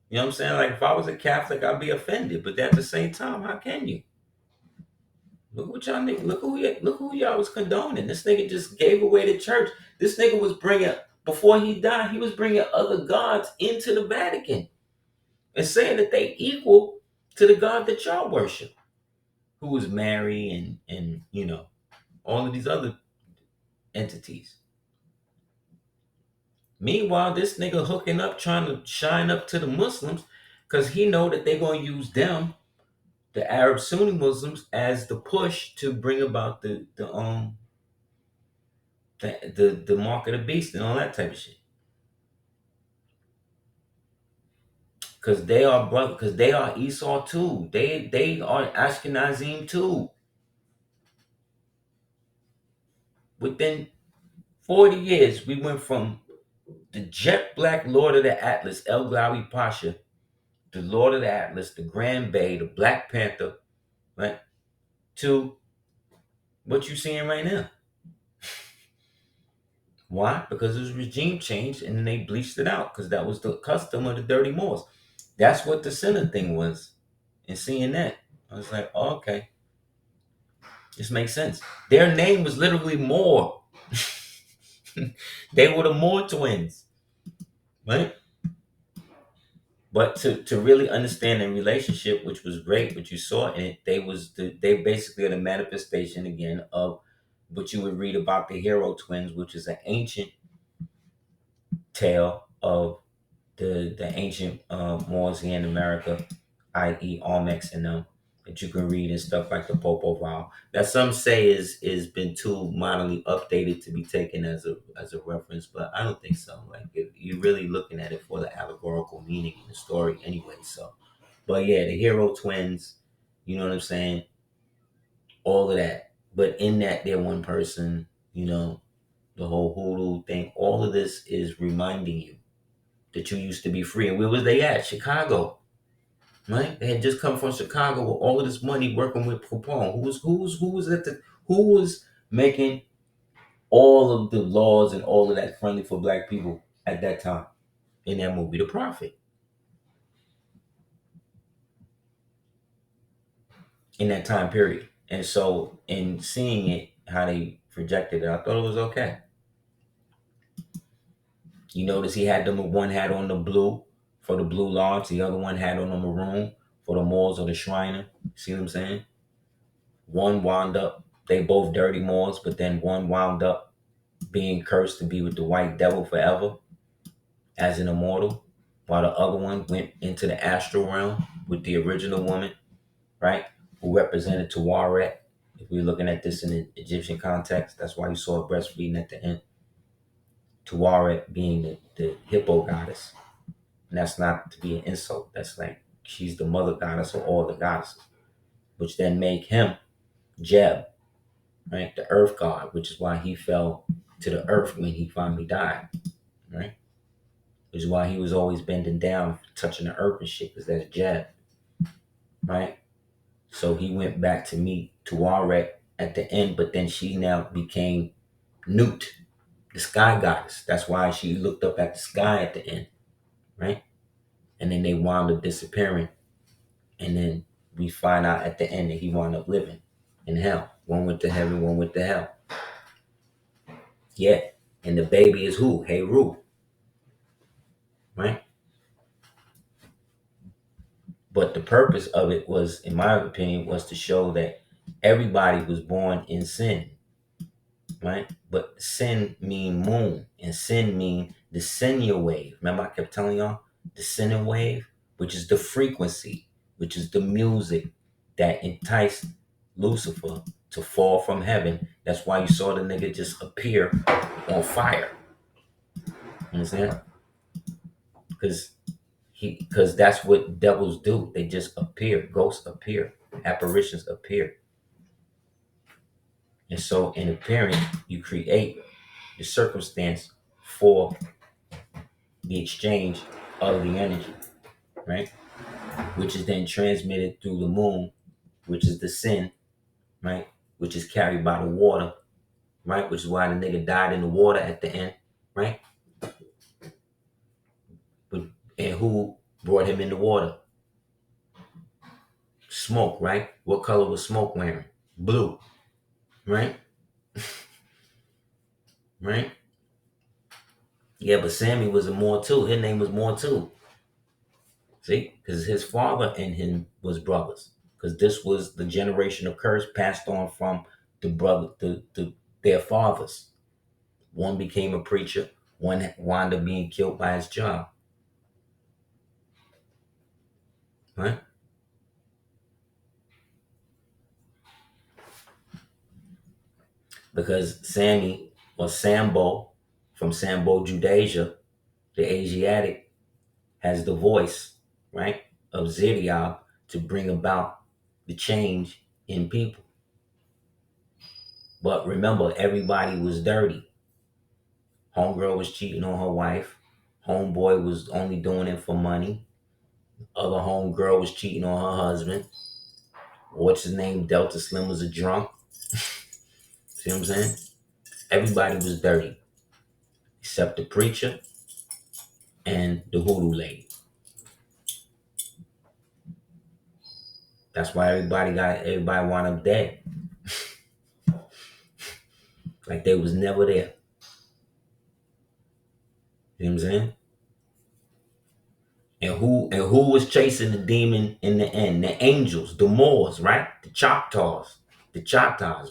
You know what I'm saying? Like if I was a Catholic, I'd be offended. But at the same time, how can you? Look what y'all nigga. Look who y'all was condoning. This nigga just gave away the church. This nigga was bringing before he died. He was bringing other gods into the Vatican and saying that they equal to the God that y'all worship, who was Mary and all of these other entities. Meanwhile, this nigga hooking up, trying to shine up to the Muslims, because he know that they're gonna use them, the Arab Sunni Muslims, as the push to bring about the mark of the beast and all that type of shit. Because they are brother, because they are Esau too. They are Ashkenazim too. Within 40 years, we went from the jet black Lord of the Atlas, El Glawi Pasha, the Lord of the Atlas, the Grand Bey, the Black Panther, right, to what you seeing right now. Why? Because it was regime change and then they bleached it out because that was the custom of the dirty Moors. That's what the sinner thing was. And seeing that, I was like, oh, okay, this makes sense. Their name was literally Moor. They were the Moor twins, right? But to really understand the relationship, which was great, what you saw in it, they basically are the manifestation again of what you would read about the Heru Twins, which is an ancient tale of the ancient Moors here in America, i.e. Olmecs and them, that you can read and stuff like the Popo Vahl. That some say is been too modernly updated to be taken as a reference, but I don't think so. Like if you're really looking at it for the allegorical meaning in the story anyway. So, but yeah, the Heru Twins, you know what I'm saying? All of that, but in that they're one person. The whole hoodoo thing. All of this is reminding you that you used to be free. And where was they at? Chicago, right? They had just come from Chicago with all of this money working with Capone. Who was making all of the laws and all of that friendly for black people at that time in that movie, The Prophet, in that time period. And so in seeing it, how they projected it, I thought it was okay. You notice he had them one hat on the blue for the Blue Lodge, the other one had on the maroon for the Moors or the Shriner. See what I'm saying? One wound up, they both dirty Moors, but then one wound up being cursed to be with the white devil forever. as an immortal, while the other one went into the astral realm with the original woman, right? Who represented Tuareg. If we're looking at this in the Egyptian context, that's why you saw her breastfeeding at the end. Tuareg being the hippo goddess. And that's not to be an insult. That's like she's the mother goddess of all the goddesses, which then make him Jeb, right? The earth god, which is why he fell to the earth when he finally died, right? Which is why he was always bending down, touching the earth and shit, because that's Jeb, right? So he went back to meet Tuareg at the end, but then she now became Nut, the sky goddess. That's why she looked up at the sky at the end, right? And then they wound up disappearing. And then we find out at the end that he wound up living in hell. One went to heaven, one went to hell. Yeah. And the baby is who? Heru, right? But the purpose of it was, in my opinion, was to show that everybody was born in sin, right? But sin mean moon, and sin mean the senior wave. Remember I kept telling y'all? The senior wave, which is the frequency, which is the music that enticed Lucifer to fall from heaven. That's why you saw the nigga just appear on fire. You understand? Because that's what devils do. They just appear. Ghosts appear. Apparitions appear. And so in appearing, you create the circumstance for the exchange of the energy, right? Which is then transmitted through the moon, which is the sin, right? Which is carried by the water, right? Which is why the nigga died in the water at the end, right? And who brought him in the water? Smoke, right? What color was Smoke wearing? Blue, right? Right? Yeah, but Sammy was a Moor too. His name was Moor too. See? Because his father and him was brothers. Because this was the generation of curse passed on from the brother to their fathers. One became a preacher. One wound up being killed by his job. Right? Because Sammy or Sambo from Sambo Judasia, the Asiatic, has the voice, right, of Ziriab to bring about the change in people. But remember, everybody was dirty. Homegirl was cheating on her wife. Homeboy was only doing it for money. Other homegirl was cheating on her husband. What's his name? Delta Slim was a drunk. See what I'm saying? Everybody was dirty. Except the preacher and the hoodoo lady. That's why everybody wound up dead. Like they was never there. You know what I'm saying? And who was chasing the demon in the end? The angels, the Moors, right? The Choctaws,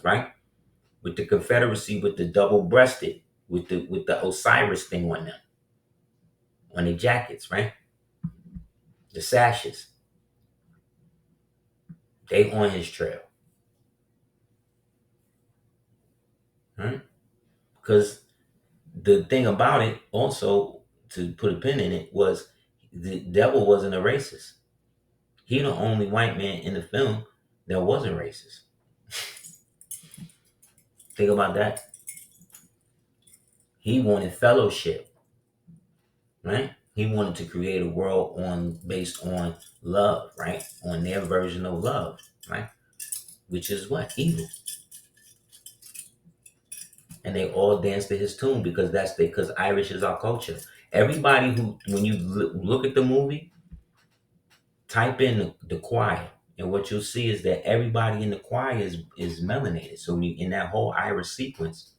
right? With the Confederacy, with the double-breasted, with the Osiris thing on them, on their jackets, right? The sashes. They on his trail, right? Because the thing about it, also to put a pin in it, was the devil wasn't a racist. He the only white man in the film that wasn't racist. Think about that. He wanted fellowship, right? He wanted to create a world based on love, right? On their version of love, right? Which is what? Evil. And they all dance to his tune because Irish is our culture. Everybody who, when you look at the movie, type in the choir, and what you'll see is that everybody in the choir is melanated. So in that whole Irish sequence,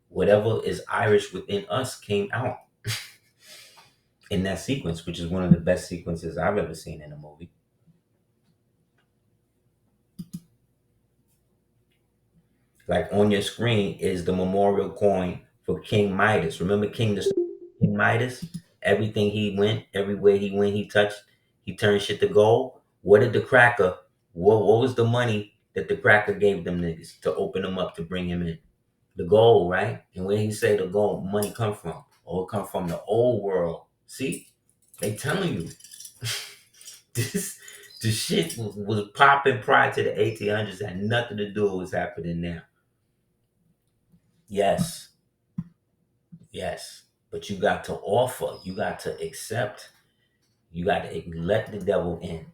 whatever is Irish within us came out in that sequence, which is one of the best sequences I've ever seen in a movie. Like on your screen is the memorial coin for King Midas. Remember King Midas? Everything he went, everywhere he went, he touched, he turned shit to gold. What did the cracker, what was the money that the cracker gave them niggas to open them up to bring him in? The gold, right? And where he say the gold money come from? Oh, it come from the old world. See? They telling you. The shit was popping prior to the 1800s, had nothing to do with what's happening now. Yes. Yes. But you got to offer, you got to accept, you got to let the devil in.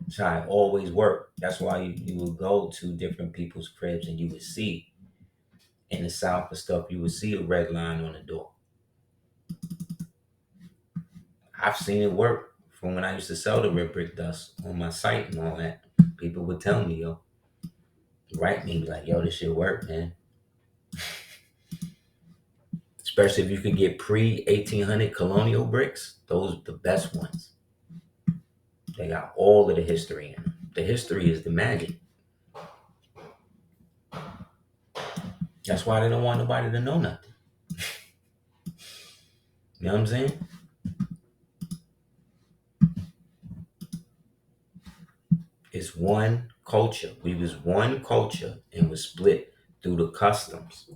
That's how it always worked. That's why you would go to different people's cribs and you would see in the South and stuff, you would see a red line on the door. I've seen it work from when I used to sell the red brick dust on my site and all that. People would tell me, yo, write me, like, yo, this shit work, man. Especially if you could get pre-1800 colonial bricks, those are the best ones. They got all of the history in them. The history is the magic. That's why they don't want nobody to know nothing. You know what I'm saying? It's one culture. We was one culture and was split through the customs,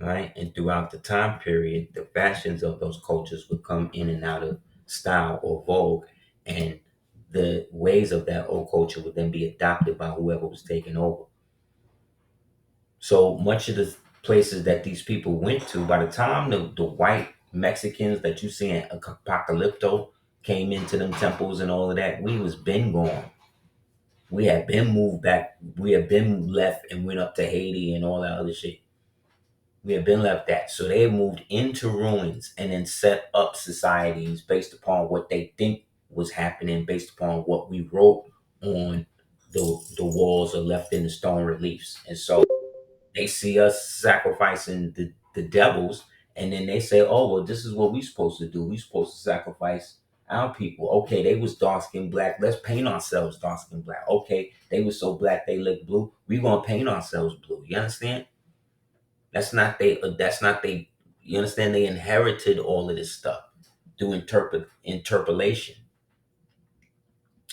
right? And throughout the time period, the fashions of those cultures would come in and out of style or vogue, and the ways of that old culture would then be adopted by whoever was taking over. So much of the places that these people went to, by the time the white Mexicans that you see in Apocalypto came into them temples and all of that, we was been gone. We had been moved back. We had been left and went up to Haiti and all that other shit. We had been left that. So they moved into ruins and then set up societies based upon what they think was happening, based upon what we wrote on the walls or left in the stone reliefs. And so they see us sacrificing the devils, and then they say, oh, well, this is what we supposed to do. We supposed to sacrifice our people. Okay, they was dark skinned black. Let's paint ourselves dark skinned black. Okay, they was so black they look blue. We gonna paint ourselves blue. You understand? That's not they. You understand? They inherited all of this stuff through interpolation.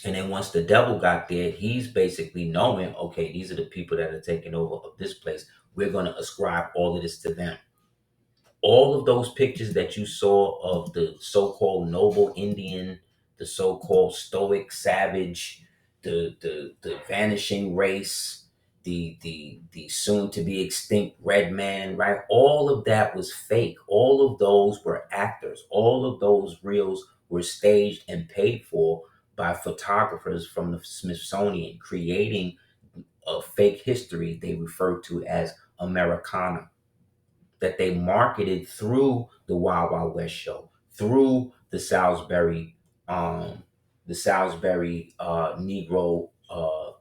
And then once the devil got there, he's basically knowing, okay, these are the people that are taking over of this place. We're going to ascribe all of this to them. All of those pictures that you saw of the so-called noble Indian, the so-called stoic savage, the vanishing race, the soon to be extinct red man, right? All of that was fake. All of those were actors. All of those reels were staged and paid for by photographers from the Smithsonian, creating a fake history they refer to as Americana, that they marketed through the Wild Wild West show, through the Salisbury Negro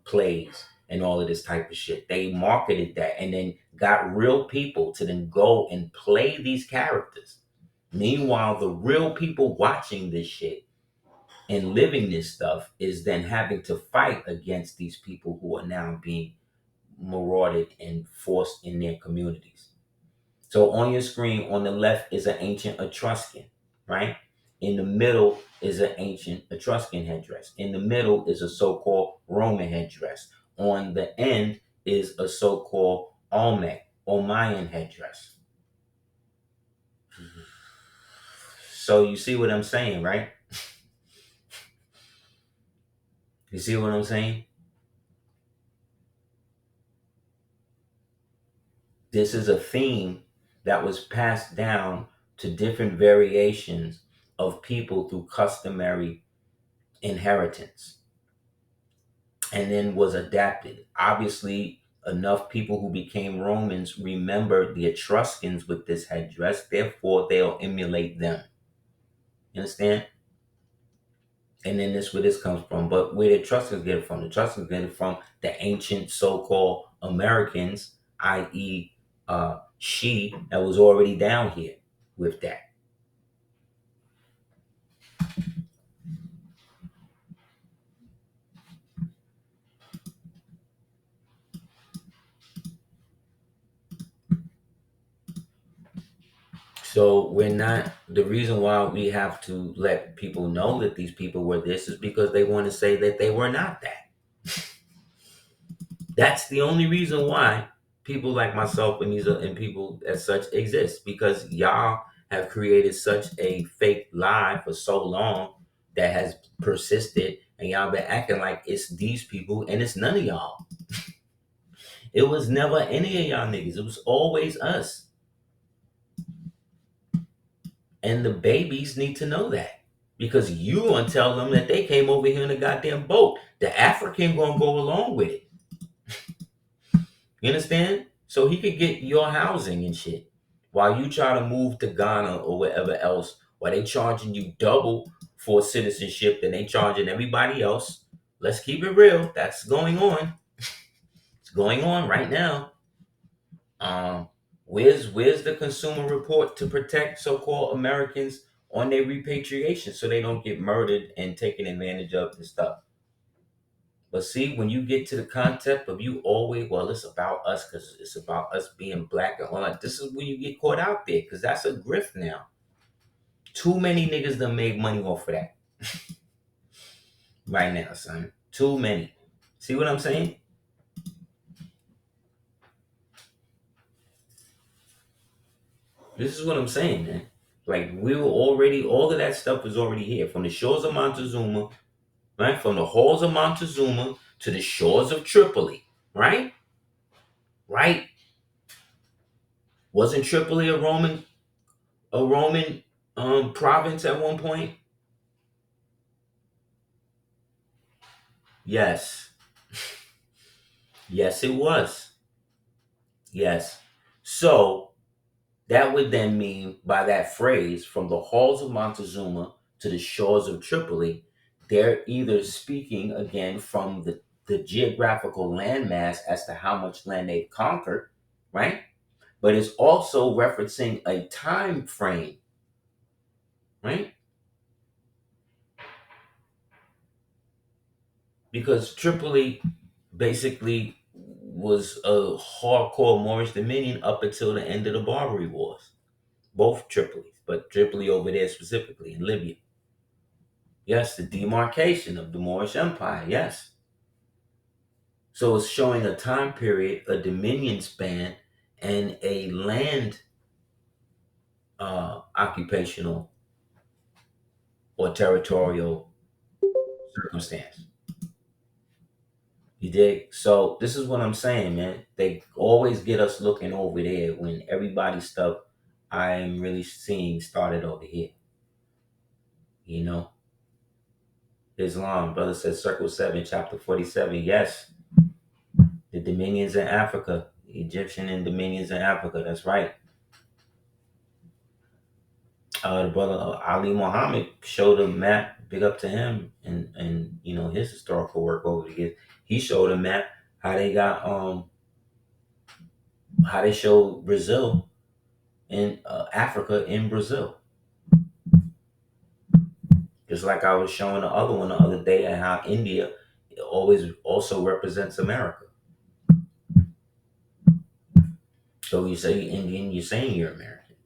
plays and all of this type of shit. They marketed that and then got real people to then go and play these characters. Meanwhile, the real people watching this shit and living this stuff is then having to fight against these people who are now being marauded and forced in their communities. So on your screen, on the left is an ancient Etruscan, right? In the middle is an ancient Etruscan headdress. In the middle is a so-called Roman headdress. On the end is a so-called Olmec or Mayan headdress. So you see what I'm saying, right? You see what I'm saying? This is a theme that was passed down to different variations of people through customary inheritance and then was adapted. Obviously, enough people who became Romans remember the Etruscans with this headdress, therefore they'll emulate them. You understand? And then this where this comes from. But where the Etruscans get it from? The Etruscans get it from the ancient so-called Americans, i.e., she that was already down here with that. So we're not, the reason why we have to let people know that these people were this is because they want to say that they were not that. That's the only reason why people like myself and these and people as such exist, because y'all have created such a fake lie for so long that has persisted, and y'all been acting like it's these people and it's none of y'all. It was never any of y'all niggas. It was always us. And the babies need to know that. Because you gonna tell them that they came over here in a goddamn boat. The African gonna go along with it. You understand? So he could get your housing and shit. While you try to move to Ghana or wherever else, while they charging you double for citizenship than they charging everybody else. Let's keep it real. That's going on. It's going on right now. Where's the Consumer Report to protect so-called Americans on their repatriation so they don't get murdered and taken advantage of and stuff? But see, when you get to the concept of you always, well, it's about us because it's about us being black and all that. This is where you get caught out there because that's a grift now. Too many niggas done made money off of that right now, son. Too many. See what I'm saying? This is what I'm saying, man. Like we were already, all of that stuff is already here. From the shores of Montezuma, right? From the halls of Montezuma to the shores of Tripoli, right? Right? Wasn't Tripoli a Roman province at one point? Yes. Yes, it was. Yes. So that would then mean by that phrase, from the halls of Montezuma to the shores of Tripoli, they're either speaking again from the geographical landmass as to how much land they've conquered, right? But it's also referencing a time frame, right? Because Tripoli basically was a hardcore Moorish dominion up until the end of the Barbary Wars. Both Tripolis, but Tripoli over there specifically in Libya. Yes, the demarcation of the Moorish Empire, yes. So it's showing a time period, a dominion span, and a land occupational or territorial circumstance. You dig? So this is what I'm saying, man. They always get us looking over there when everybody's stuff I'm really seeing started over here. You know? Islam, brother says Circle 7, chapter 47. Yes, the dominions in Africa, the Egyptian and dominions in Africa. That's right. The brother Ali Muhammad showed a map. Big up to him and you know his historical work over the years. He showed a map how they got how they showed Brazil in Africa in Brazil. Just like I was showing the other one the other day, and how India always also represents America. So you say Indian, you're saying you're American.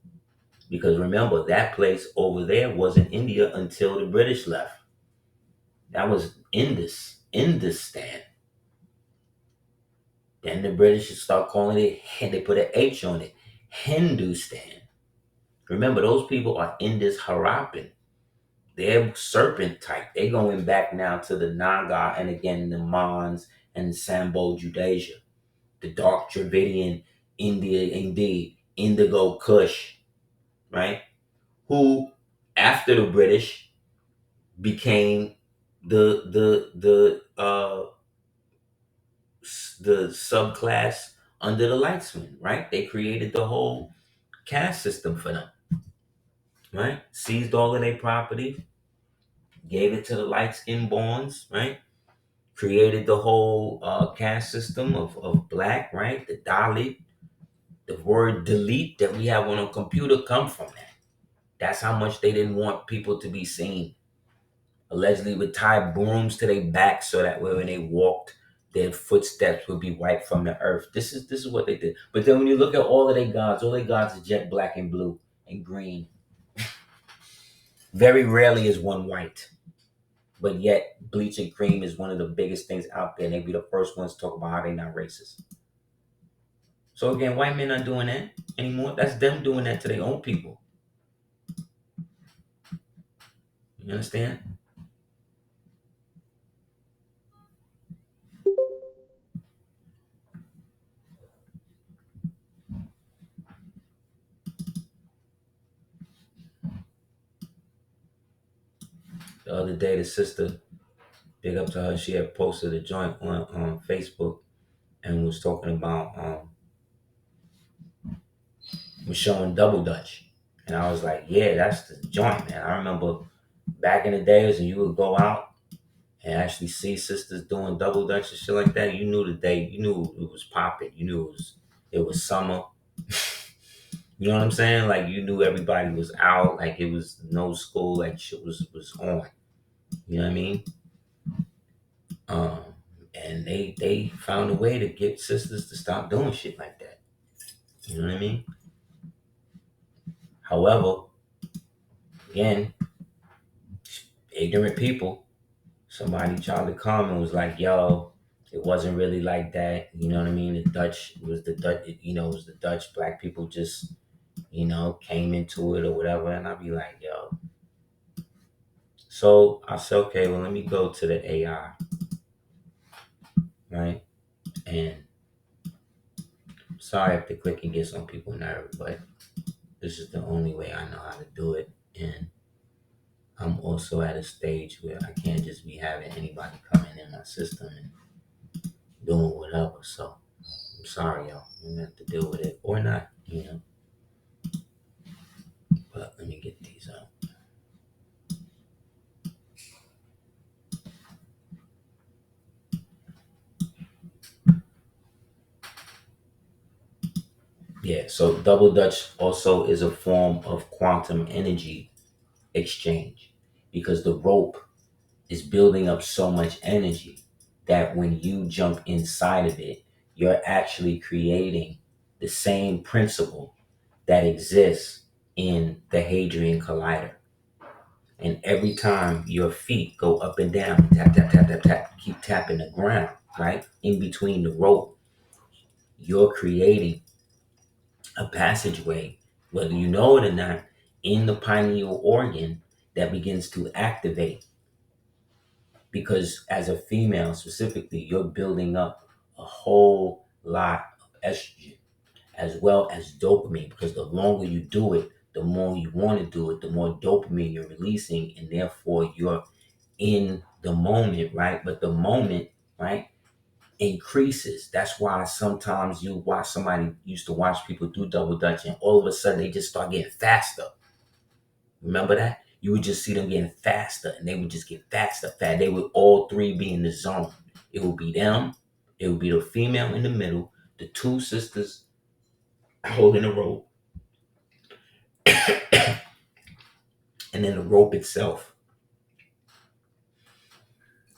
Because remember, that place over there wasn't India until the British left. That was Industan. Then the British start calling it, and they put an H on it, Hindustan. Remember, those people are Indus Harappan. They're serpent type. They're going back now to the Naga and again the Mons and Sambo Judasia. The dark Dravidian India, indeed, Indigo Kush, right? Who, after the British, became the subclass under the Lightsmen, right? They created the whole caste system for them, right? Seized all of their property, gave it to the light skinned borns, right? Created the whole caste system of black, right? The Dalit, the word delete that we have on a computer come from that. That's how much they didn't want people to be seen. Allegedly would tie brooms to their back so that way when they walked, their footsteps would be wiped from the earth. This is what they did. But then when you look at all of their gods are jet black and blue. and green. Very rarely is one white. But yet, bleach and cream is one of the biggest things out there. And they be the first ones to talk about how they not racist. So again, white men not doing that anymore. That's them doing that to their own people. You understand? The other day, the sister, big up to her, she had posted a joint on Facebook and was talking about was showing double dutch. And I was like, yeah, that's the joint, man. I remember back in the days when you would go out and actually see sisters doing double dutch and shit like that. You knew the day, you knew it was popping. You knew it was summer. You know what I'm saying? Like you knew everybody was out, like it was no school, like shit was on. You know what I mean? Um, and they found a way to get sisters to stop doing shit like that. You know what I mean? However, again, ignorant people, somebody tried to come and was like, yo, it wasn't really like that. You know what I mean? The Dutch was the Dutch, it was the Dutch. Black people just, came into it or whatever. And I'd be like, yo. So I said, okay, well, let me go to the AI, right? And sorry if the clicking gets on people's nerves, but this is the only way I know how to do it. And I'm also at a stage where I can't just be having anybody coming in my system and doing whatever. So I'm sorry, y'all. You're gonna have to deal with it or not. But let me get these out. Yeah, so double Dutch also is a form of quantum energy exchange because the rope is building up so much energy that when you jump inside of it, you're actually creating the same principle that exists in the Hadrian Collider. And every time your feet go up and down, tap, tap, tap, tap, tap, keep tapping the ground, right? In between the rope, you're creating a passageway, whether you know it or not, in the pineal organ that begins to activate. Because as a female specifically, you're building up a whole lot of estrogen as well as dopamine. Because the longer you do it, the more you want to do it, the more dopamine you're releasing, and therefore you're in the moment, right? But the moment, right, increases. That's why sometimes you watch somebody used to watch people do double dutch and all of a sudden they just start getting faster. Remember that? You would just see them getting faster and they would just get faster, fast. They would all three be in the zone. It would be them, it would be the female in the middle, the two sisters holding the rope, and then the rope itself.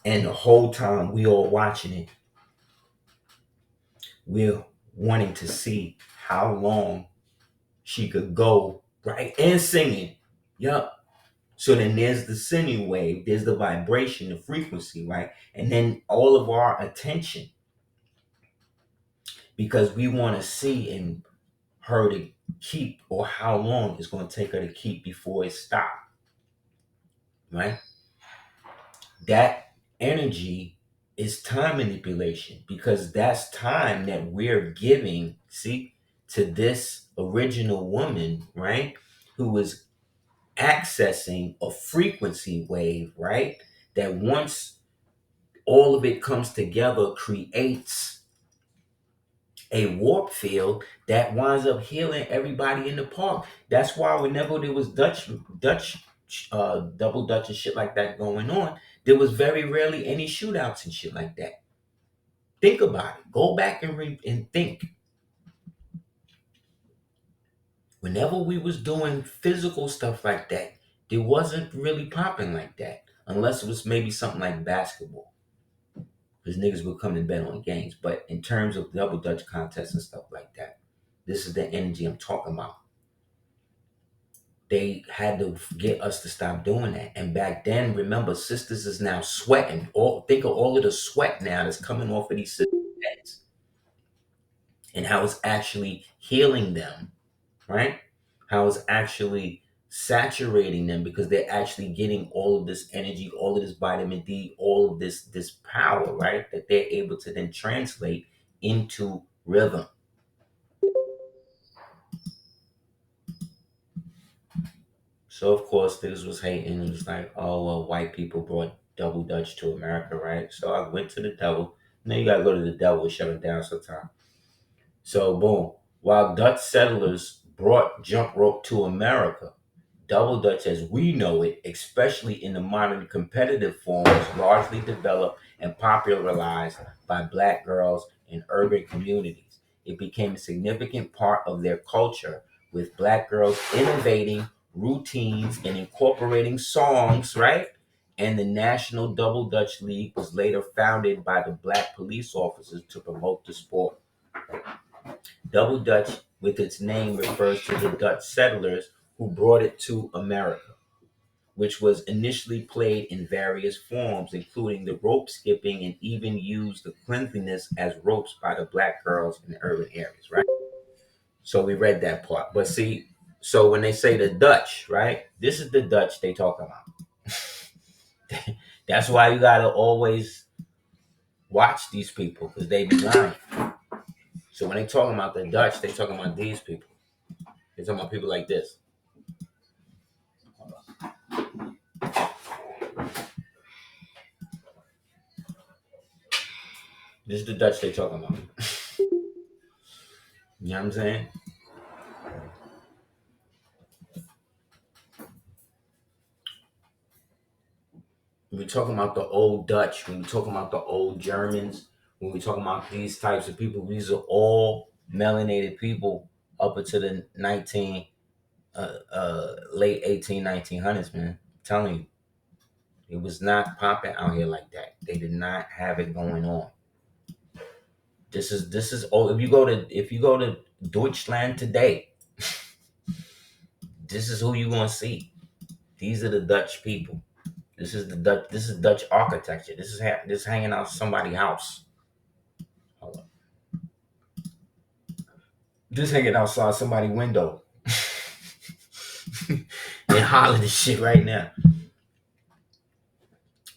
And the whole time we all watching it, we're wanting to see how long she could go, right? And singing. Yup. So then there's the singing wave, there's the vibration, the frequency, right? And then all of our attention, because we want to see in her to keep, or how long it's going to take her to keep before it stops, right? That energy is time manipulation because that's time that we're giving, see, to this original woman, right? Who was accessing a frequency wave, right? That once all of it comes together, creates a warp field that winds up healing everybody in the park. That's why whenever there was Dutch, double Dutch and shit like that going on, there was very rarely any shootouts and shit like that. Think about it. Go back and think. Whenever we was doing physical stuff like that, it wasn't really popping like that, unless it was maybe something like basketball, because niggas would come and bet on games. But in terms of double Dutch contests and stuff like that, this is the energy I'm talking about. they had to get us to stop doing that. And back then, remember, sisters is now sweating. Think of all of the sweat now that's coming off of these sisters' heads and how it's actually healing them, right? How it's actually saturating them because they're actually getting all of this energy, all of this vitamin D, all of this power, right? That they're able to then translate into rhythm. So of course this was hating. It was like, oh well, white people brought double Dutch to America, right? So I went to the devil. Now you gotta go to the devil and shut it down sometime. So boom. While Dutch settlers brought jump rope to America, double Dutch as we know it, especially in the modern competitive form, was largely developed and popularized by black girls in urban communities. It became a significant part of their culture, with black girls innovating routines and incorporating songs, right? And the National Double Dutch League was later founded by the black police officers to promote the sport. Double Dutch, with its name, refers to the Dutch settlers who brought it to America, which was initially played in various forms, including the rope skipping, and even used the cleanliness as ropes by the black girls in urban areas, right? So we read that part. But see, so when they say the Dutch, right? This is the Dutch they talk about. That's why you gotta always watch these people because they be lying. So when they talking about the Dutch, they talking about these people. They talking about people like this. This is the Dutch they talking about. You know what I'm saying? When we're talking about the old Dutch, when we're talking about the old Germans, when we're talking about these types of people, these are all melanated people up until the late 1900s, man. I'm telling you, it was not popping out here like that. They did not have it going on. This is all. If you go to Deutschland today, this is who you're gonna see. These are the Dutch people. This is the Dutch. This is Dutch architecture. This is hanging out somebody's house. Hold on. This hanging outside somebody's window. They hollering this shit right now.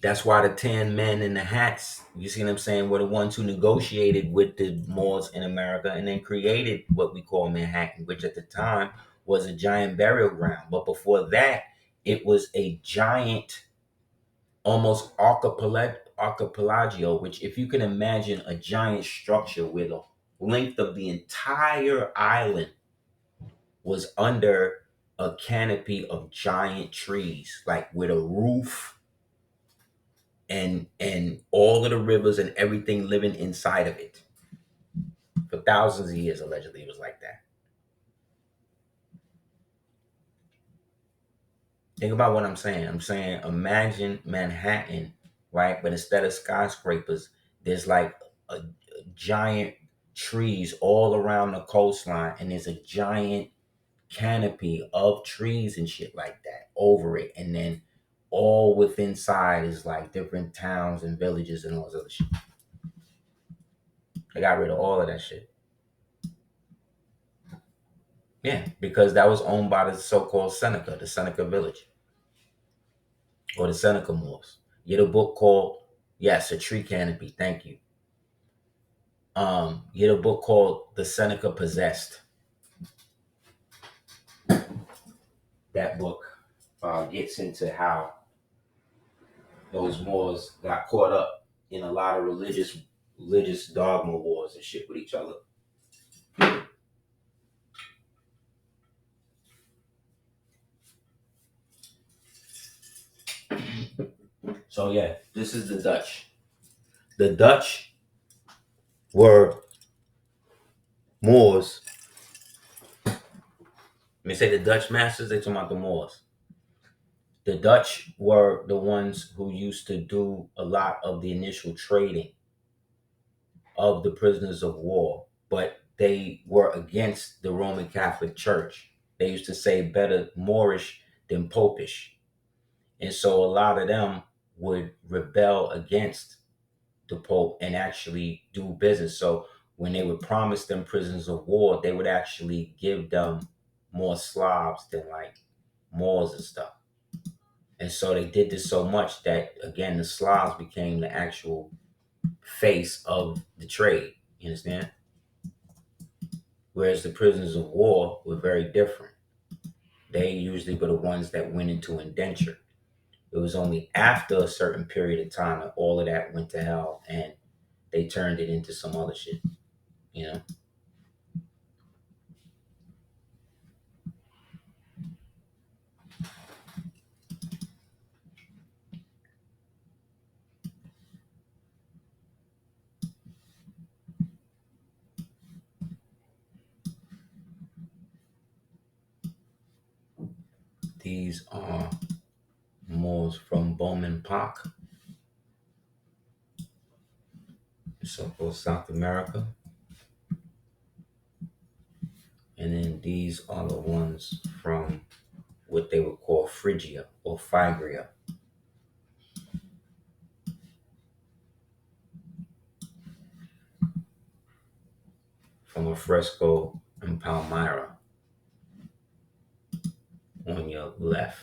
That's why the 10 men in the hats, you see what I'm saying, were the ones who negotiated with the Moors in America and then created what we call Manhattan, which at the time was a giant burial ground. But before that, it was a giant, almost archipelago, which if you can imagine a giant structure where the length of the entire island was under a canopy of giant trees, like with a roof and all of the rivers and everything living inside of it. For thousands of years, allegedly, it was like that. Think about what I'm saying. I'm saying imagine Manhattan, right? But instead of skyscrapers, there's like a giant trees all around the coastline, and there's a giant canopy of trees and shit like that over it. And then all within inside is like different towns and villages and all this other shit. They got rid of all of that shit. Yeah, because that was owned by the so-called Seneca, the Seneca village, or the Seneca Moors. You get a book called, yes, A Tree Canopy. Thank you. You get a book called The Seneca Possessed. That book gets into how those Moors got caught up in a lot of religious dogma wars and shit with each other. So yeah, this is the Dutch. The Dutch were Moors. When they say the Dutch masters, they talking about the Moors. The Dutch were the ones who used to do a lot of the initial trading of the prisoners of war, but they were against the Roman Catholic Church. they used to say better Moorish than Popish. And so a lot of them would rebel against the Pope and actually do business. So when they would promise them prisoners of war, they would actually give them more Slavs than like Moors and stuff. And so they did this so much that, again, the Slavs became the actual face of the trade. You understand? Whereas the prisoners of war were very different. They usually were the ones that went into indenture. It was only after a certain period of time that all of that went to hell and they turned it into some other shit, you know? These are Moors from Bowman Park, so-called South America. And then these are the ones from what they would call Phrygia or Phrygia, from a fresco in Palmyra on your left.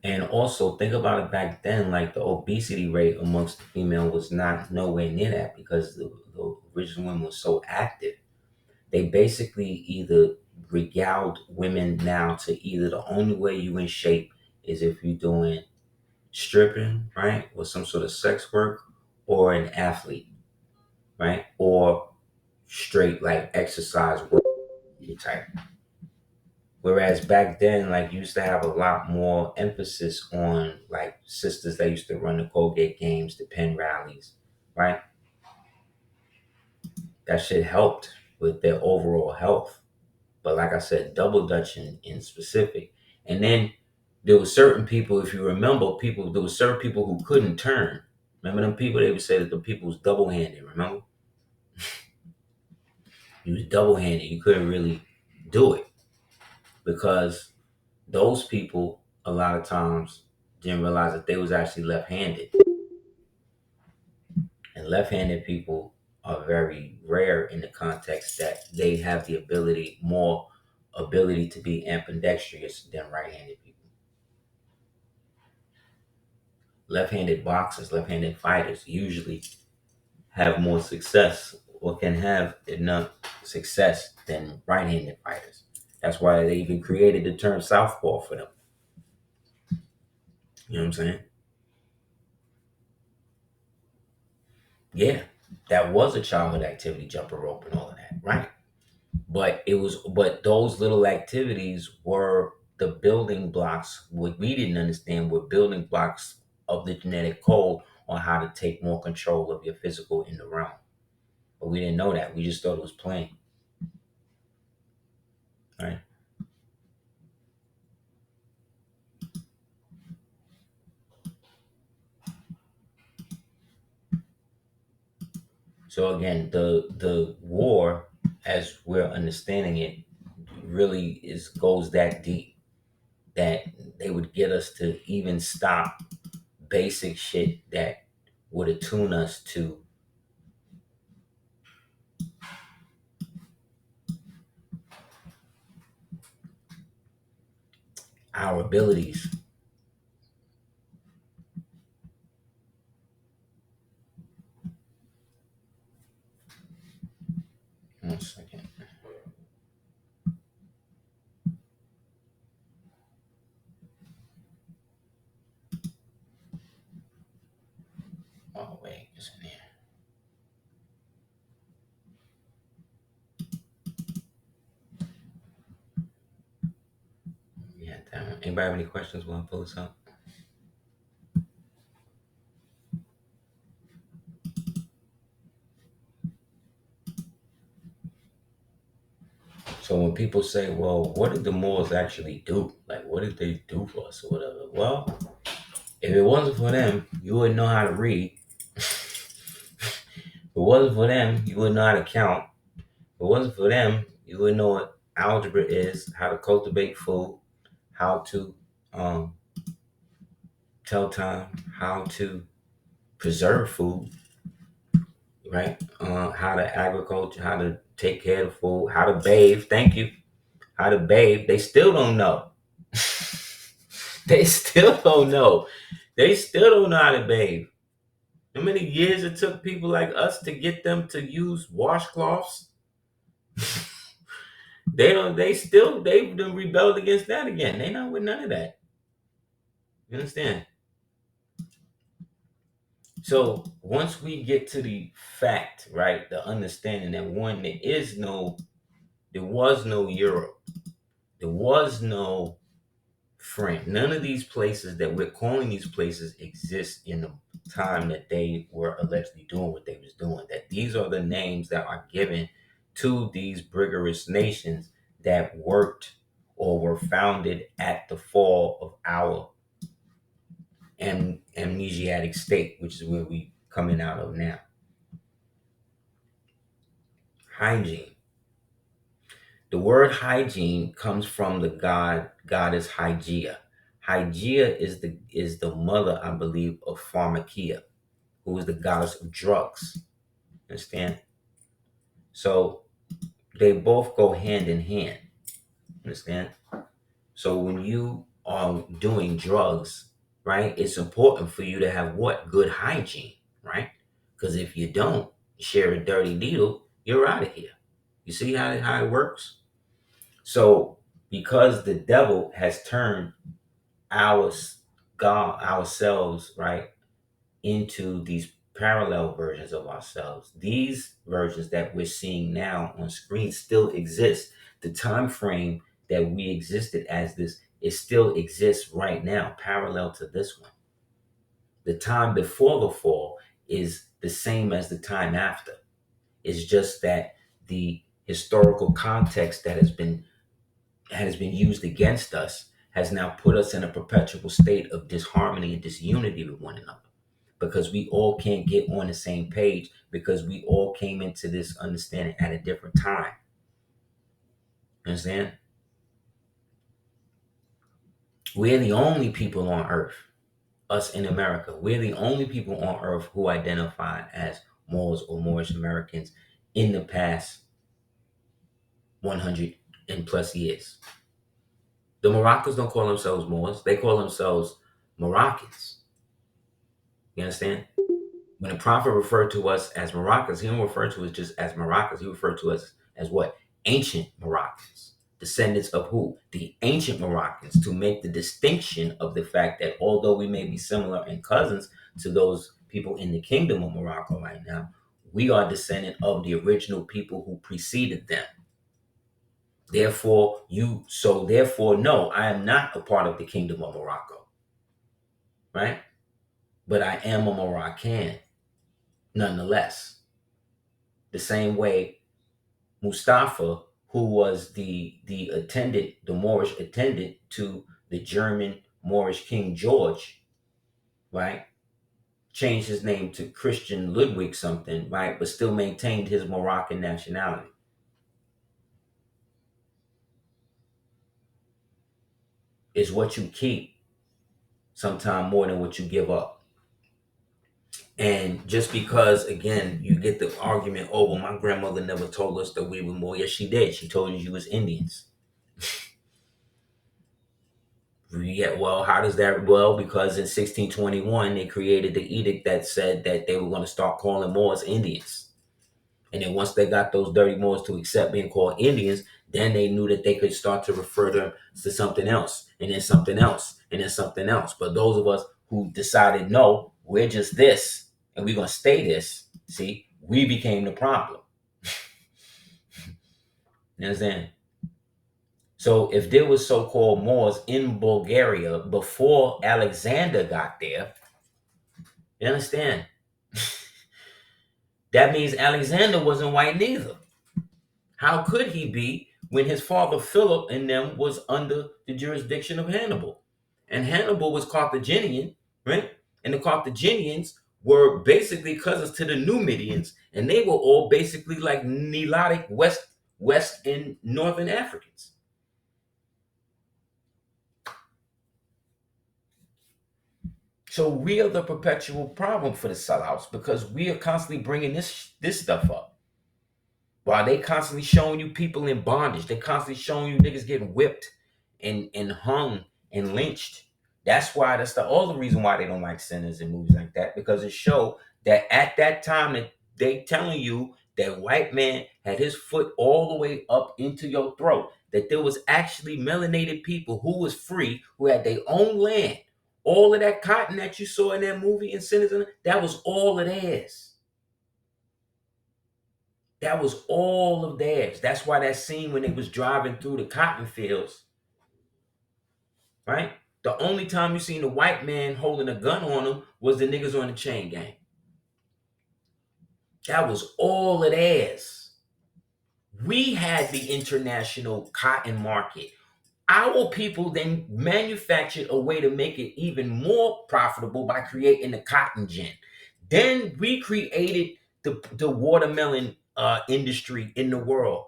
And also think about it back then, like the obesity rate amongst the female was not nowhere near that because the original women were so active. They basically either regaled women now to either the only way you in shape is if you're doing stripping, right? Or some sort of sex work or an athlete, right? Or straight like exercise work type. Whereas back then, like, you used to have a lot more emphasis on like sisters that used to run the Colgate games, the pen rallies, right? That shit helped with their overall health. But like I said, double dutch in specific. And then there were certain people, if you remember, there were certain people who couldn't turn. Remember them people? They would say that the people was double handed, remember? You was double handed. You couldn't really do it because those people a lot of times didn't realize that they was actually left-handed, and left-handed people are very rare in the context that they have the more ability to be ambidextrous than right-handed people. Left-handed boxers, left-handed fighters usually have more success or can have enough success than right-handed fighters. That's why they even created the term southpaw for them. You know what I'm saying? Yeah, that was a childhood activity, jumper rope and all of that, right? But those little activities were the building blocks. What we didn't understand were building blocks of the genetic code on how to take more control of your physical in the realm. But we didn't know that. We just thought it was playing, right? So again, the war, as we're understanding it, really goes that deep that they would get us to even stop basic shit that would attune us to our abilities. One second. Oh wait, it's in here. Yeah, damn it. Anybody have any questions while I pull this up? So when people say, well, what did the Moors actually do? Like, what did they do for us or whatever? Well, if it wasn't for them, you wouldn't know how to read. it wasn't for them, you wouldn't know how to count. If it wasn't for them, you wouldn't know what algebra is, how to cultivate food, how to tell time, how to preserve food, right? How to agriculture, how to take care of food, how to bathe. Thank you. How to bathe. They still don't know. They still don't know. They still don't know how to bathe. How many years it took people like us to get them to use washcloths? They don't. They've done rebelled against that again. They not with none of that. You understand? So once we get to the fact, right, the understanding that one, there was no Europe, there was no France. None of these places that we're calling these places exist in the time that they were allegedly doing what they was doing. That these are the names that are given to these rigorous nations that worked or were founded at the fall of our amnesiatic state, which is where we coming out of now. Hygiene. The word hygiene comes from the goddess Hygia. Hygia is the mother, I believe, of Pharmakia, who is the goddess of drugs. Understand? So they both go hand in hand. Understand? So when you are doing drugs, right, it's important for you to have what? Good hygiene, right? Because if you don't share a dirty needle, you're out of here. You see how it works? So because the devil has turned our God, ourselves, right, into these parallel versions of ourselves, these versions that we're seeing now on screen still exist. The time frame that we existed as this, it still exists right now, parallel to this one. The time before the fall is the same as the time after. It's just that the historical context that has been used against us has now put us in a perpetual state of disharmony and disunity with one another, because we all can't get on the same page, because we all came into this understanding at a different time. Understand? We're the only people on earth, us in America, we're the only people on earth who identify as Moors or Moorish Americans in the past 100 and plus years. The Moroccans don't call themselves Moors, they call themselves Moroccans. You understand? When the prophet referred to us as Moroccans, he didn't refer to us just as Moroccans. He referred to us as what? Ancient Moroccans. Descendants of who? The ancient Moroccans, to make the distinction of the fact that although we may be similar and cousins to those people in the kingdom of Morocco right now, we are descendant of the original people who preceded them. Therefore, no, I am not a part of the kingdom of Morocco, right? But I am a Moroccan nonetheless. The same way Mustafa, who was the attendant, the Moorish attendant to the German Moorish King George, right, changed his name to Christian Ludwig something, right, but still maintained his Moroccan nationality. It's what you keep sometime more than what you give up. And just because, again, you get the argument, oh, well, my grandmother never told us that we were Moor. Yes, she did. She told you was Indians. Yeah, well, how does that? Well, because in 1621, they created the edict that said that they were going to start calling Moors Indians. And then once they got those dirty Moors to accept being called Indians, then they knew that they could start to refer them to something else, and then something else, and then something else. But those of us who decided, no, we're just this, and we're going to stay this, see, we became the problem. You understand? So if there was so-called Moors in Bulgaria before Alexander got there, you understand? That means Alexander wasn't white neither. How could he be when his father Philip and them was under the jurisdiction of Hannibal? And Hannibal was Carthaginian, right? And the Carthaginians were basically cousins to the Numidians, and they were all basically like Nilotic West and Northern Africans. So we are the perpetual problem for the sellouts because we are constantly bringing this stuff up. While they constantly showing you people in bondage, they constantly showing you niggas getting whipped and hung and lynched. That's all the reason why they don't like sinners and movies like that, because it show that at that time that they telling you that white man had his foot all the way up into your throat, that there was actually melanated people who was free, who had their own land. All of that cotton that you saw in that movie and sinners, that was all of theirs. That was all of theirs. That's why that scene when they was driving through the cotton fields, right? The only time you seen the white man holding a gun on him was the niggas on the chain gang. That was all of theirs. We had the international cotton market. Our people then manufactured a way to make it even more profitable by creating the cotton gin. Then we created the watermelon industry in the world.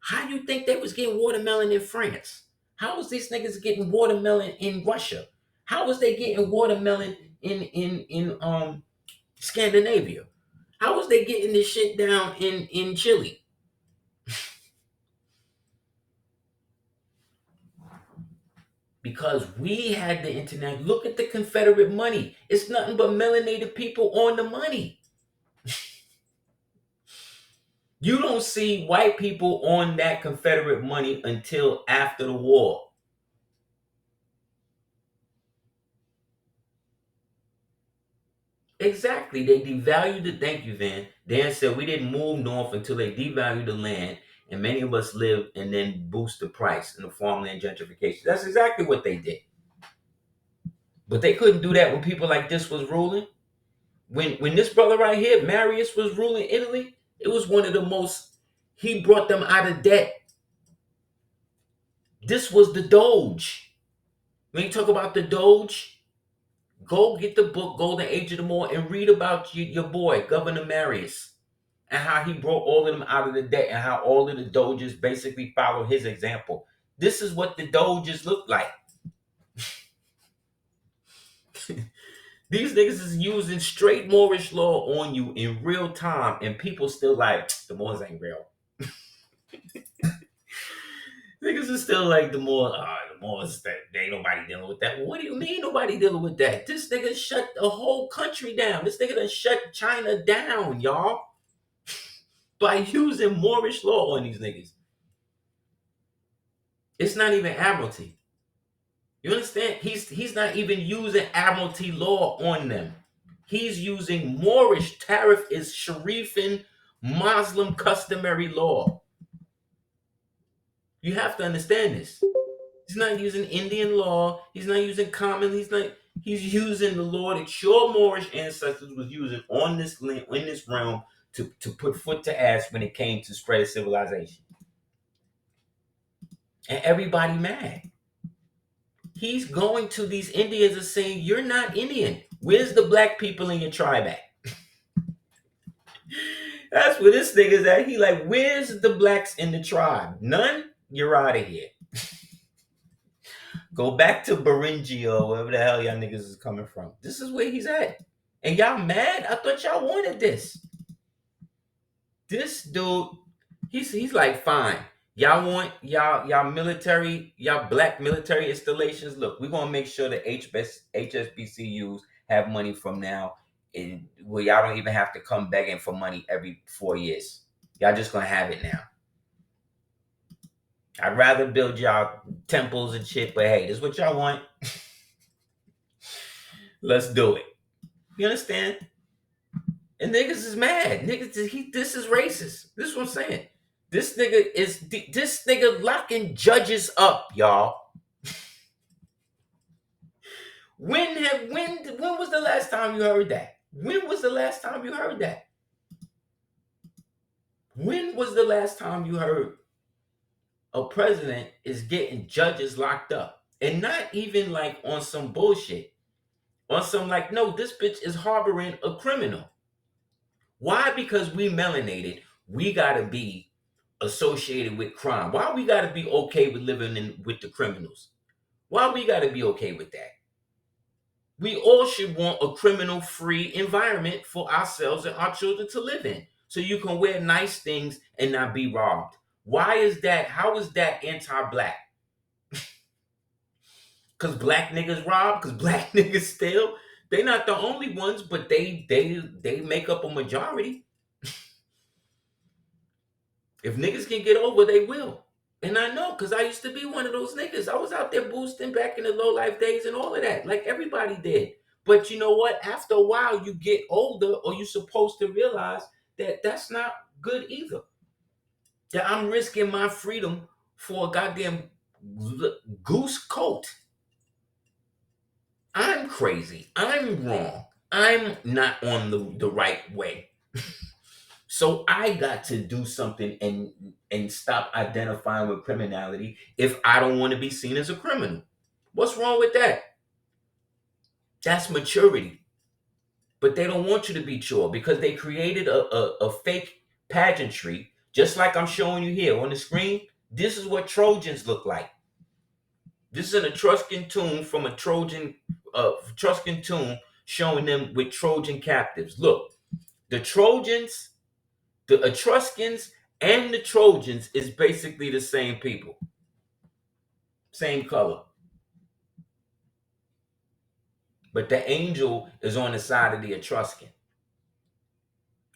How do you think they was getting watermelon in France? How was these niggas getting watermelon in Russia? How was they getting watermelon in Scandinavia? How was they getting this shit down in Chile? Because we had the internet. Look at the Confederate money. It's nothing but melanated people on the money. You don't see white people on that Confederate money until after the war. Exactly. They devalued the, thank you, Van. Dan said we didn't move north until they devalued the land, and many of us lived and then boost the price in the farmland gentrification. That's exactly what they did. But they couldn't do that when people like this was ruling. When this brother right here, Marius, was ruling Italy, it was one of the most, he brought them out of debt. This was the Doge. When you talk about the Doge, go get the book Golden Age of the Moor and read about your boy, Governor Marius, and how he brought all of them out of the debt and how all of the Doges basically follow his example. This is what the Doges look like. These niggas is using straight Moorish law on you in real time, and people still like, the Moors ain't real. Niggas is still like, the Moors, that ain't nobody dealing with that. Well, what do you mean nobody dealing with that? This nigga shut the whole country down. This nigga done shut China down, y'all, by using Moorish law on these niggas. It's not even admiralty. You understand? He's not even using admiralty law on them. He's using Moorish. Tariff is Sharifin Muslim customary law. You have to understand this. He's not using Indian law. He's not using common. He's using the law that your Moorish ancestors was using on this land, in this realm, to put foot to ass when it came to spread civilization. And everybody mad. He's going to these Indians and saying, you're not Indian. Where's the black people in your tribe at? That's where this nigga's at. He like, where's the blacks in the tribe? None? You're out of here. Go back to Beringia or wherever the hell y'all niggas is coming from. This is where he's at. And y'all mad? I thought y'all wanted this. This dude, he's like, fine. Y'all want y'all military, y'all black military installations. Look, we're gonna make sure that HSBCUs have money from now. And well, y'all don't even have to come begging for money every 4 years. Y'all just gonna have it now. I'd rather build y'all temples and shit, but hey, this is what y'all want. Let's do it. You understand? And niggas is mad. Niggas, this is racist. This is what I'm saying. This nigga locking judges up, y'all. When was the last time you heard that? When was the last time you heard that? When was the last time you heard a president is getting judges locked up? And not even like on some bullshit. on some like, no, this bitch is harboring a criminal. Why? Because we melanated, we gotta be associated with crime. Why we gotta be okay with living with the criminals? Why we gotta be okay with that? We all should want a criminal-free environment for ourselves and our children to live in. So you can wear nice things and not be robbed. Why is that? How is that anti-black? Because black niggas rob? Because black niggas steal? They're not the only ones, but they make up a majority. If niggas can get over, they will. And I know, because I used to be one of those niggas. I was out there boosting back in the low life days and all of that, like everybody did. But you know what? After a while, you get older, or you're supposed to realize that that's not good either. That I'm risking my freedom for a goddamn goose coat. I'm crazy. I'm wrong. I'm not on the right way. So I got to do something and stop identifying with criminality if I don't want to be seen as a criminal. What's wrong with that? That's maturity. But they don't want you to be mature because they created a fake pageantry, just like I'm showing you here on the screen. This is what Trojans look like. This is an Etruscan tomb from a Etruscan tomb showing them with Trojan captives. Look, the Trojans, the Etruscans, and the Trojans is basically the same people. Same color. But the angel is on the side of the Etruscan.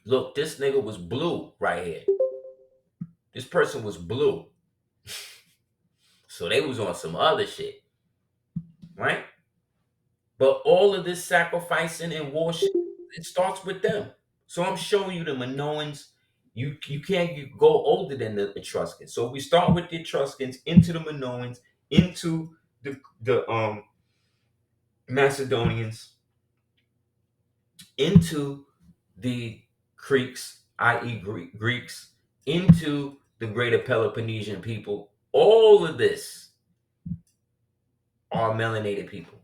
Look, this nigga was blue right here. This person was blue. So they was on some other shit. Right? But all of this sacrificing and worship, it starts with them. So I'm showing you the Minoans. You can't go older than the Etruscans. So we start with the Etruscans, into the Minoans, into the Macedonians, into the Greeks, i.e. Greeks, into the greater Peloponnesian people. All of this are melanated people.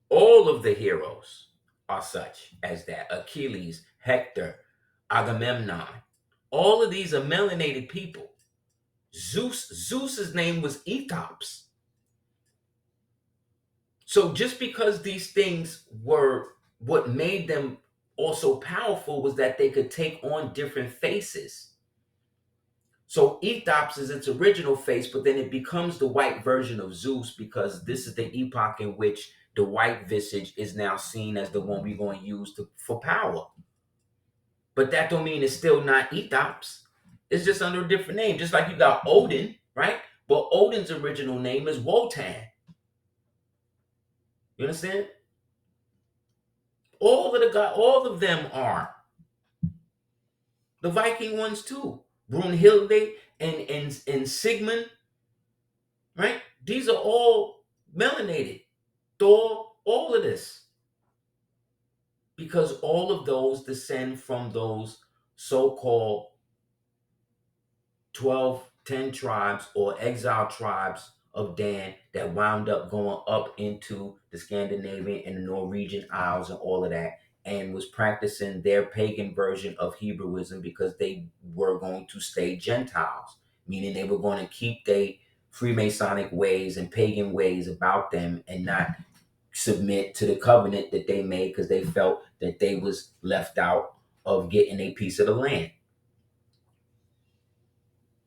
All of the heroes are such as that. Achilles, Hector, Agamemnon. All of these are melanated people. Zeus's name was Ethops. So just because these things were, what made them also powerful was that they could take on different faces. So Ethops is its original face, but then it becomes the white version of Zeus because this is the epoch in which the white visage is now seen as the one we're going to use for power. But that don't mean it's still not Ethops. It's just under a different name. Just like you got Odin, right? But Odin's original name is Wotan. You understand? All of them are. The Viking ones too. Brunhilde and Sigmund, right? These are all melanated. Thor, all of this. Because all of those descend from those so-called 10 tribes or exiled tribes of Dan that wound up going up into the Scandinavian and the Norwegian Isles and all of that, and was practicing their pagan version of Hebrewism because they were going to stay Gentiles, meaning they were going to keep their Freemasonic ways and pagan ways about them and not submit to the covenant that they made because they felt that they was left out of getting a piece of the land.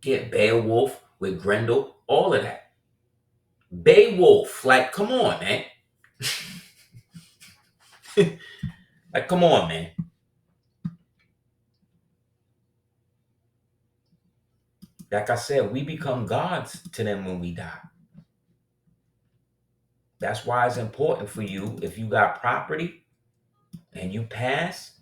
Yeah, Beowulf with Grendel, all of that. Beowulf, like, come on, man. Like, come on, man. Like I said, we become gods to them when we die. That's why it's important for you, if you got property and you pass,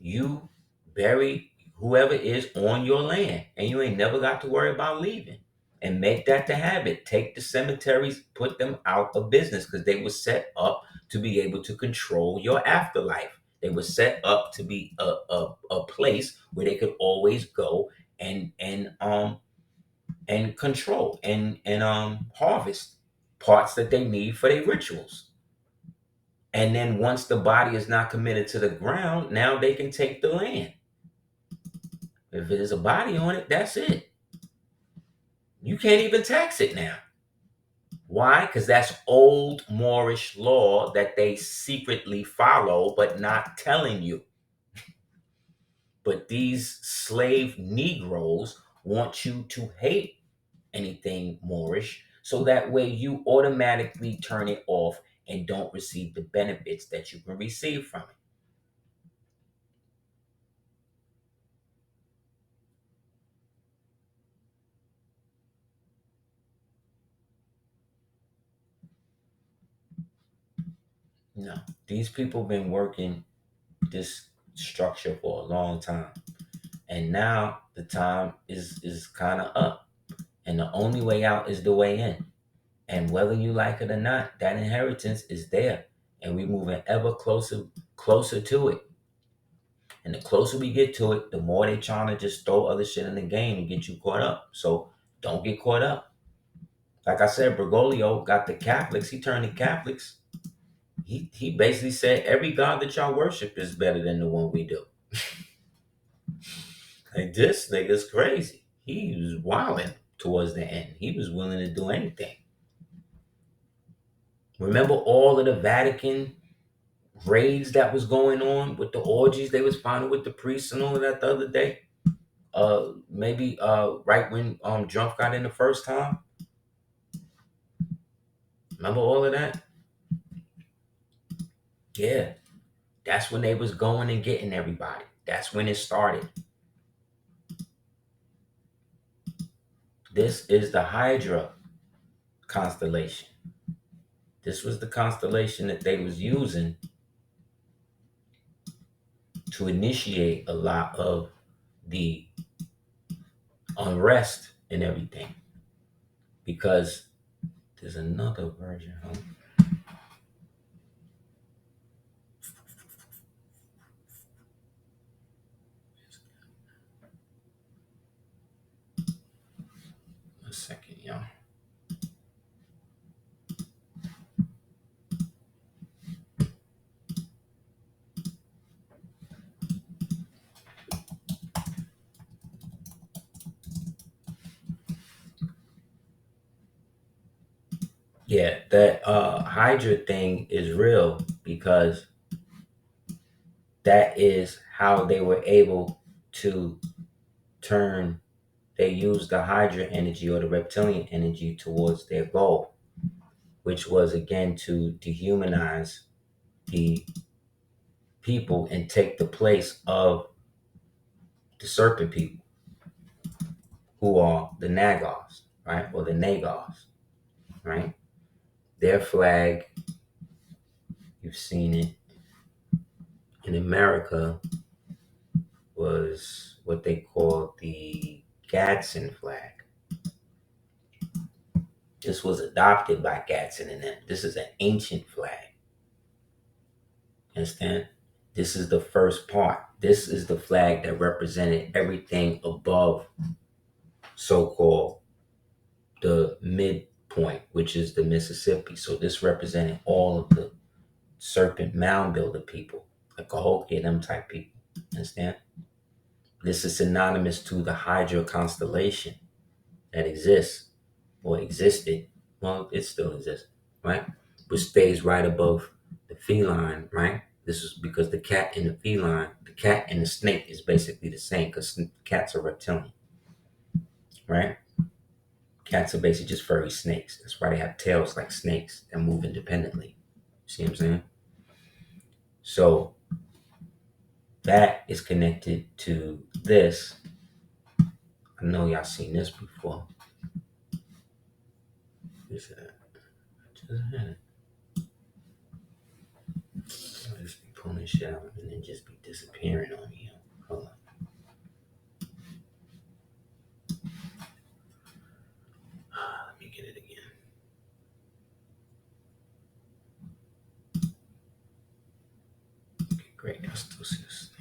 you bury whoever is on your land, and you ain't never got to worry about leaving. And make that the habit. Take the cemeteries, put them out of business because they were set up to be able to control your afterlife. They were set up to be a place where they could always go and control and harvest parts that they need for their rituals. And then once the body is not committed to the ground, now they can take the land. If there's a body on it, that's it. You can't even tax it now. Why? Because that's old Moorish law that they secretly follow, but not telling you. But these slave Negroes want you to hate anything Moorish, so that way you automatically turn it off and don't receive the benefits that you can receive from it. No, these people been working this structure for a long time, and now the time is kind of up, and the only way out is the way in. And whether you like it or not, that inheritance is there, and we're moving ever closer to it. And the closer we get to it, the more they trying to just throw other shit in the game and get you caught up. So don't get caught up. Like I said, Bergoglio got the Catholics. He turned the Catholics. He basically said every god that y'all worship is better than the one we do. Like, this nigga's crazy. He was wilding towards the end. He was willing to do anything. Remember all of the Vatican raids that was going on with the orgies they was finding with the priests and all of that the other day? Maybe right when Trump got in the first time. Remember all of that? Yeah. That's when they was going and getting everybody. That's when it started. This is the Hydra constellation. This was the constellation that they was using to initiate a lot of the unrest and everything. Because there's another version. A second, y'all. Yeah, that Hydra thing is real, because that is how they were able to turn, they used the Hydra energy or the reptilian energy towards their goal, which was again to dehumanize the people and take the place of the serpent people, who are the Nagars, right? Or the Nagars, right? Their flag, you've seen it in America, was what they call the Gadsden flag. This was adopted by Gadsden and them. This is an ancient flag. Understand? This is the first part. This is the flag that represented everything above so-called the midpoint, which is the Mississippi. So this represented all of the serpent mound builder people, like Cahokia and them type people. Understand? This is synonymous to the Hydra constellation that exists or existed. Well, it still exists, right? Which stays right above the feline, right? This is because the cat and the feline, the cat and the snake is basically the same, because cats are reptilian, right? Cats are basically just furry snakes. That's why they have tails like snakes and move independently. See what I'm saying? So that is connected to this. I know y'all seen this before. What's that? I just had it. I'll just be pulling shit out and then just be disappearing on me. Hold on. Let me get it again. Okay, great. I still see the snake.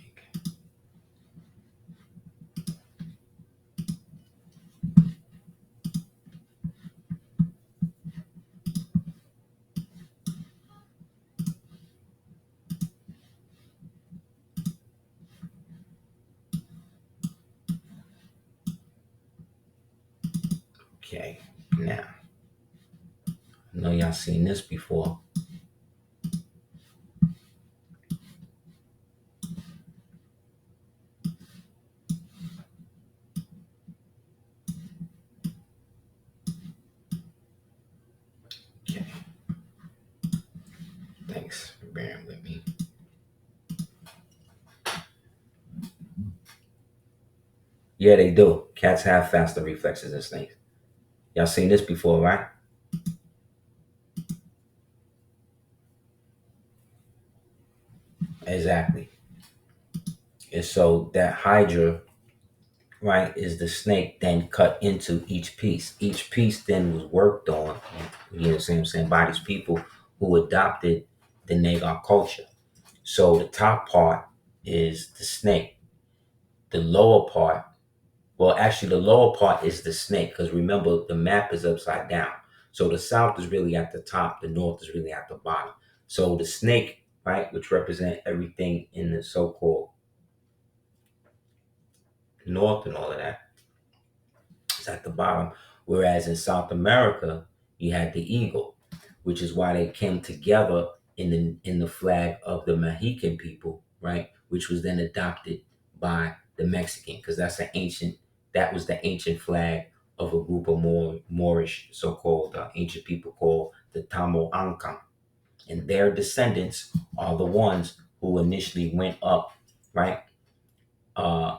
Okay, now, I know y'all seen this before. Okay, thanks for bearing with me. Yeah, they do. Cats have faster reflexes than snakes. Y'all seen this before, right? Exactly. And so that Hydra, right, is the snake then cut into each piece. Each piece then was worked on, you know what I'm saying, by these people who adopted the Nagar culture. So the top part is the snake. The lower part, well, actually, the lower part is the snake, because remember, the map is upside down. So the south is really at the top, the north is really at the bottom. So the snake, right, which represent everything in the so-called north and all of that, is at the bottom. Whereas in South America, you had the eagle, which is why they came together in the flag of the Mexican people, right? Which was then adopted by the Mexican, because that was the ancient flag of a group of Moorish, so-called ancient people called the Tamo Ankan. And their descendants are the ones who initially went up, right?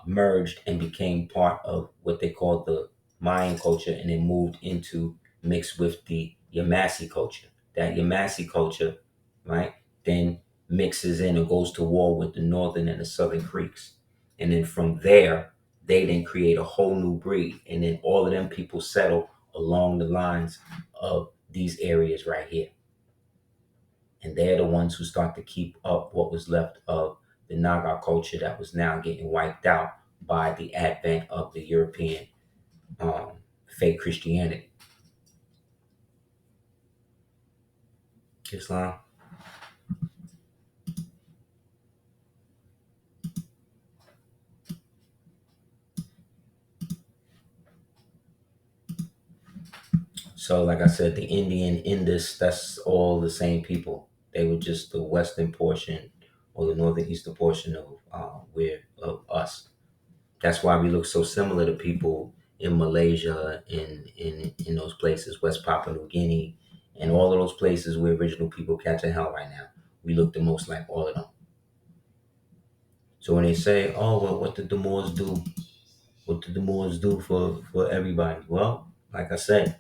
Merged and became part of what they called the Mayan culture, and then moved into mixed with the Yamasi culture. That Yamasi culture, right, then mixes in and goes to war with the northern and the southern Creeks. And then from there, they then create a whole new breed. And then all of them people settle along the lines of these areas right here. And they're the ones who start to keep up what was left of the Naga culture that was now getting wiped out by the advent of the European fake Christianity. Islam. So, like I said, the Indian, Indus, that's all the same people. They were just the western portion or the northern eastern portion of of us. That's why we look so similar to people in Malaysia, in those places, West Papua New Guinea, and all of those places where original people catching hell right now. We look the most like all of them. So when they say, "Oh well, what did the Moors do? What did the Moors do for everybody?" Well, like I said,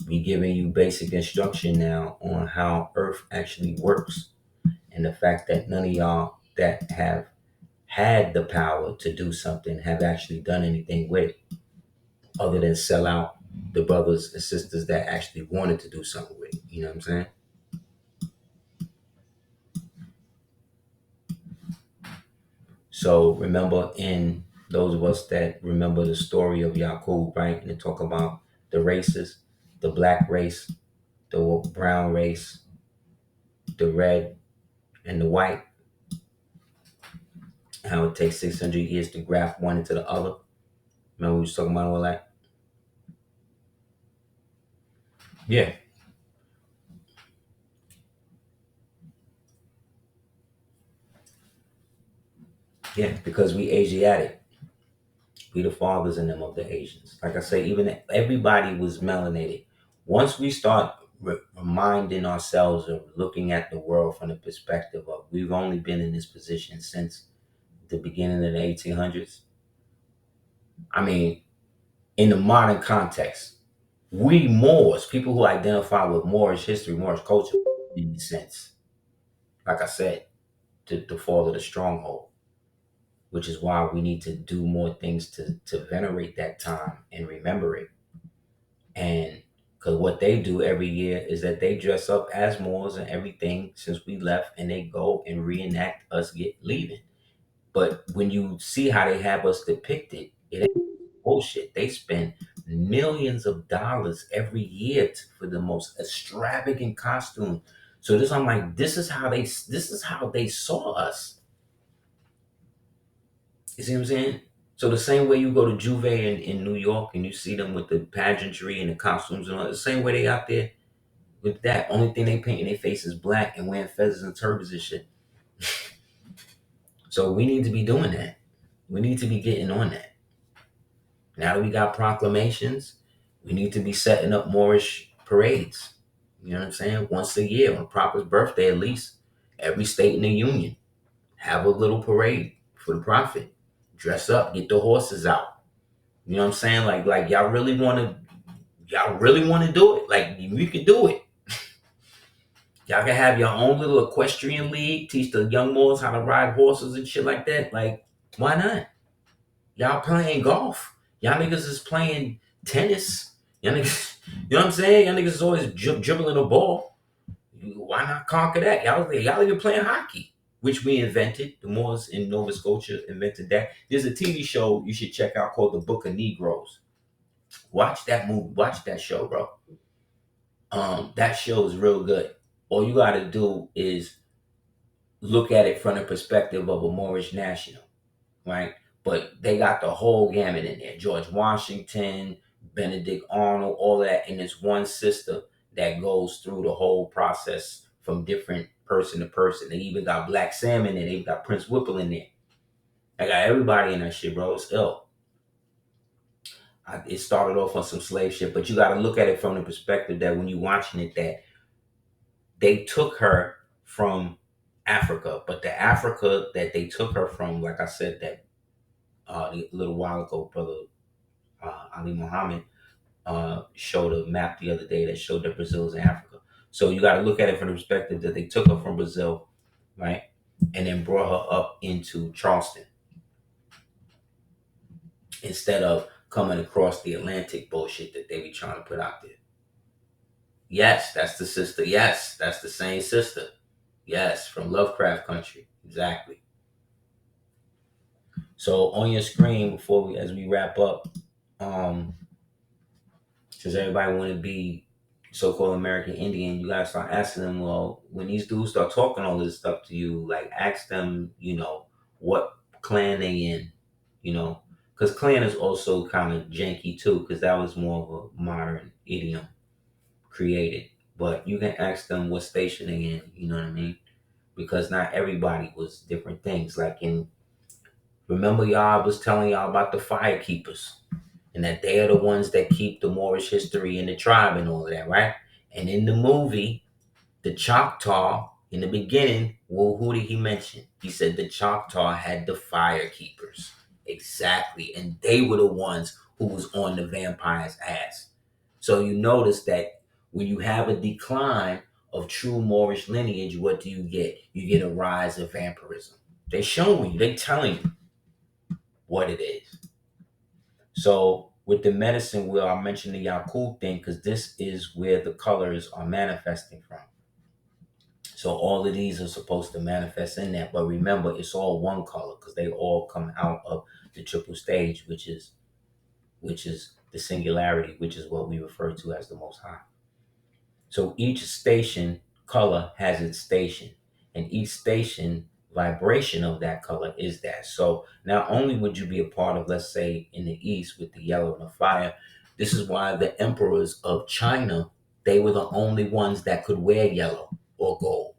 we giving you basic instruction now on how Earth actually works, and the fact that none of y'all that have had the power to do something have actually done anything with it, other than sell out the brothers and sisters that actually wanted to do something with it. You know what I'm saying? So remember, in those of us that remember the story of Yaqub, right? And they talk about the races, the black race, the brown race, the red, and the white. How it takes 600 years to graft one into the other. Remember we was talking about all that? Yeah. Yeah, because we Asiatic. We the fathers in them of the Asians. Like I say, even everybody was melanated. Once we start reminding ourselves of looking at the world from the perspective of we've only been in this position since the beginning of the 1800s. I mean, in the modern context, we Moors, people who identify with Moorish history, Moorish culture, in a sense, like I said, to fall of the stronghold, which is why we need to do more things to venerate that time and remember it. And because what they do every year is that they dress up as Moors and everything since we left, and they go and reenact us get leaving. But when you see how they have us depicted, it ain't bullshit. They spend millions of dollars every year for the most extravagant costume. So this, I'm like, this is how they saw us. You see what I'm saying? So the same way you go to Juve in New York and you see them with the pageantry and the costumes and all, the same way they out there with that. Only thing they paint in their face is black and wearing feathers and turbans and shit. So we need to be doing that. We need to be getting on that. Now that we got proclamations, we need to be setting up Moorish parades. You know what I'm saying? Once a year on Prophet's birthday, at least every state in the union have a little parade for the Prophet. Dress up, get the horses out. You know what I'm saying? Like y'all really want to do it. Like we could do it. Y'all can have your own little equestrian league, teach the young Moors how to ride horses and shit like that. Like, why not? Y'all playing golf. Y'all niggas is playing tennis. Y'all niggas, you know what I'm saying? Y'all niggas is always dribbling a ball. Why not conquer that? Y'all even playing hockey, which we invented. The Moors in Nova Scotia invented that. There's a TV show you should check out called The Book of Negroes. Watch that movie. Watch that show, bro. That show is real good. All you gotta do is look at it from the perspective of a Moorish national, right? But they got the whole gamut in there. George Washington, Benedict Arnold, all that, and it's one sister that goes through the whole process from different person to person. They even got Black Sam in there. They even got Prince Whipple in there. I got everybody in that shit, bro. It's ill. It started off on some slave shit, but you got to look at it from the perspective that when you're watching it, that they took her from Africa, but the Africa that they took her from, like I said, that a little while ago, brother Ali Muhammad showed a map the other day that showed that Brazil is in Africa. So you got to look at it from the perspective that they took her from Brazil, right, and then brought her up into Charleston instead of coming across the Atlantic bullshit that they be trying to put out there. Yes, that's the sister. Yes, that's the same sister. Yes, from Lovecraft Country. Exactly. So on your screen, as we wrap up, because everybody want to be so-called American Indian, you gotta start asking them, well, when these dudes start talking all this stuff to you, like ask them, what clan they in, because clan is also kind of janky too, because that was more of a modern idiom created. But you can ask them what station they in, you know what I mean? Because not everybody was different things. Remember y'all, I was telling y'all about the fire keepers, and that they are the ones that keep the Moorish history and the tribe and all of that, right? And in the movie, the Choctaw, in the beginning, well, who did he mention? He said the Choctaw had the fire keepers. Exactly. And they were the ones who was on the vampire's ass. So you notice that when you have a decline of true Moorish lineage, what do you get? You get a rise of vampirism. They're showing you, they're telling you what it is. So with the medicine wheel, I mentioned the Yakut thing because this is where the colors are manifesting from. So all of these are supposed to manifest in that. But remember, it's all one color because they all come out of the triple stage, which is the singularity, which is what we refer to as the Most High. So each station color has its station, and each station vibration of that color is that. So not only would you be a part of, let's say, in the East with the yellow and the fire, this is why the emperors of China, they were the only ones that could wear yellow or gold,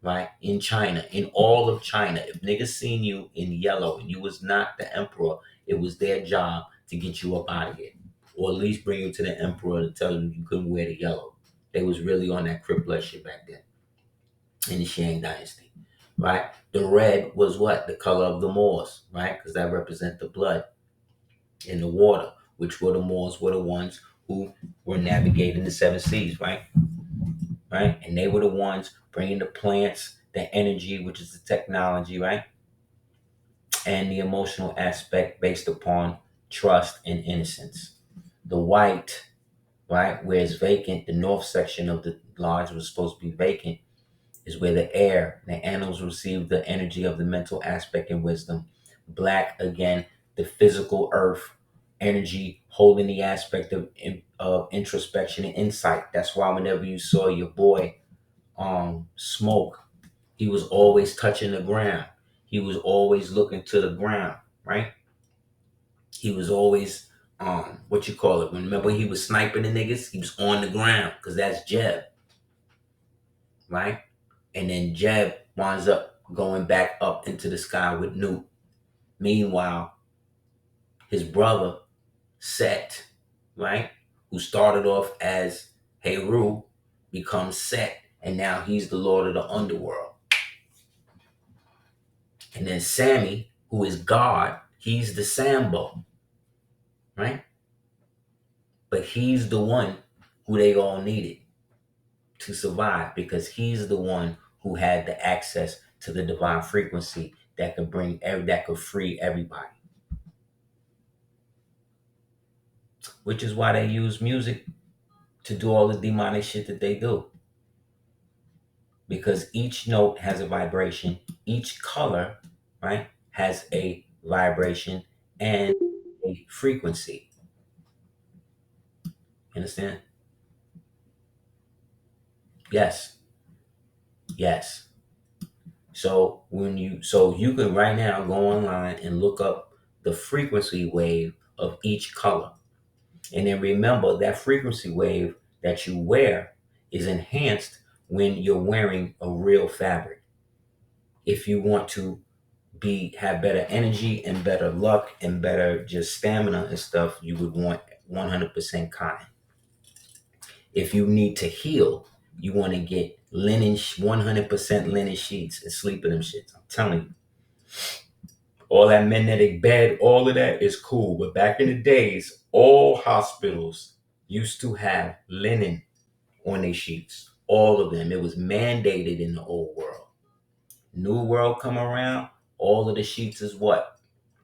right? In China, in all of China, if niggas seen you in yellow and you was not the emperor, it was their job to get you up out of here, or at least bring you to the emperor to tell you you couldn't wear the yellow. They was really on that Crip blood shit back then in the Shang dynasty, right? The red was what? The color of the Moors, right? Because that represent the blood in the water, which were the Moors were the ones who were navigating the seven seas, right? Right? And they were the ones bringing the plants, the energy, which is the technology, right? And the emotional aspect based upon trust and innocence. The white, right, where it's vacant, the north section of the lodge was supposed to be vacant, is where the air, the animals receive the energy of the mental aspect and wisdom. Black, again, the physical earth, energy holding the aspect of introspection and insight. That's why whenever you saw your boy Smoke, he was always touching the ground. He was always looking to the ground, right? He was always what you call it? Remember he was sniping the niggas? He was on the ground because that's Jeb, right? And then Jeb winds up going back up into the sky with Newt. Meanwhile, his brother Set, right, who started off as Heru, becomes Set, and now he's the Lord of the Underworld. And then Sammy, who is God, he's the Sambo, right? But he's the one who they all needed to survive because he's the one who had the access to the divine frequency that could that could free everybody. Which is why they use music to do all the demonic shit that they do. Because each note has a vibration, each color, right, has a vibration and a frequency. Understand? Yes. Yes. So you can right now go online and look up the frequency wave of each color. And then remember that frequency wave that you wear is enhanced when you're wearing a real fabric. If you want to have better energy and better luck and better just stamina and stuff, you would want 100% cotton. If you need to heal, you want to get linen, 100% linen sheets and sleep in them shits. I'm telling you. All that magnetic bed, all of that is cool. But back in the days, all hospitals used to have linen on their sheets. All of them. It was mandated in the old world. New world come around, all of the sheets is what?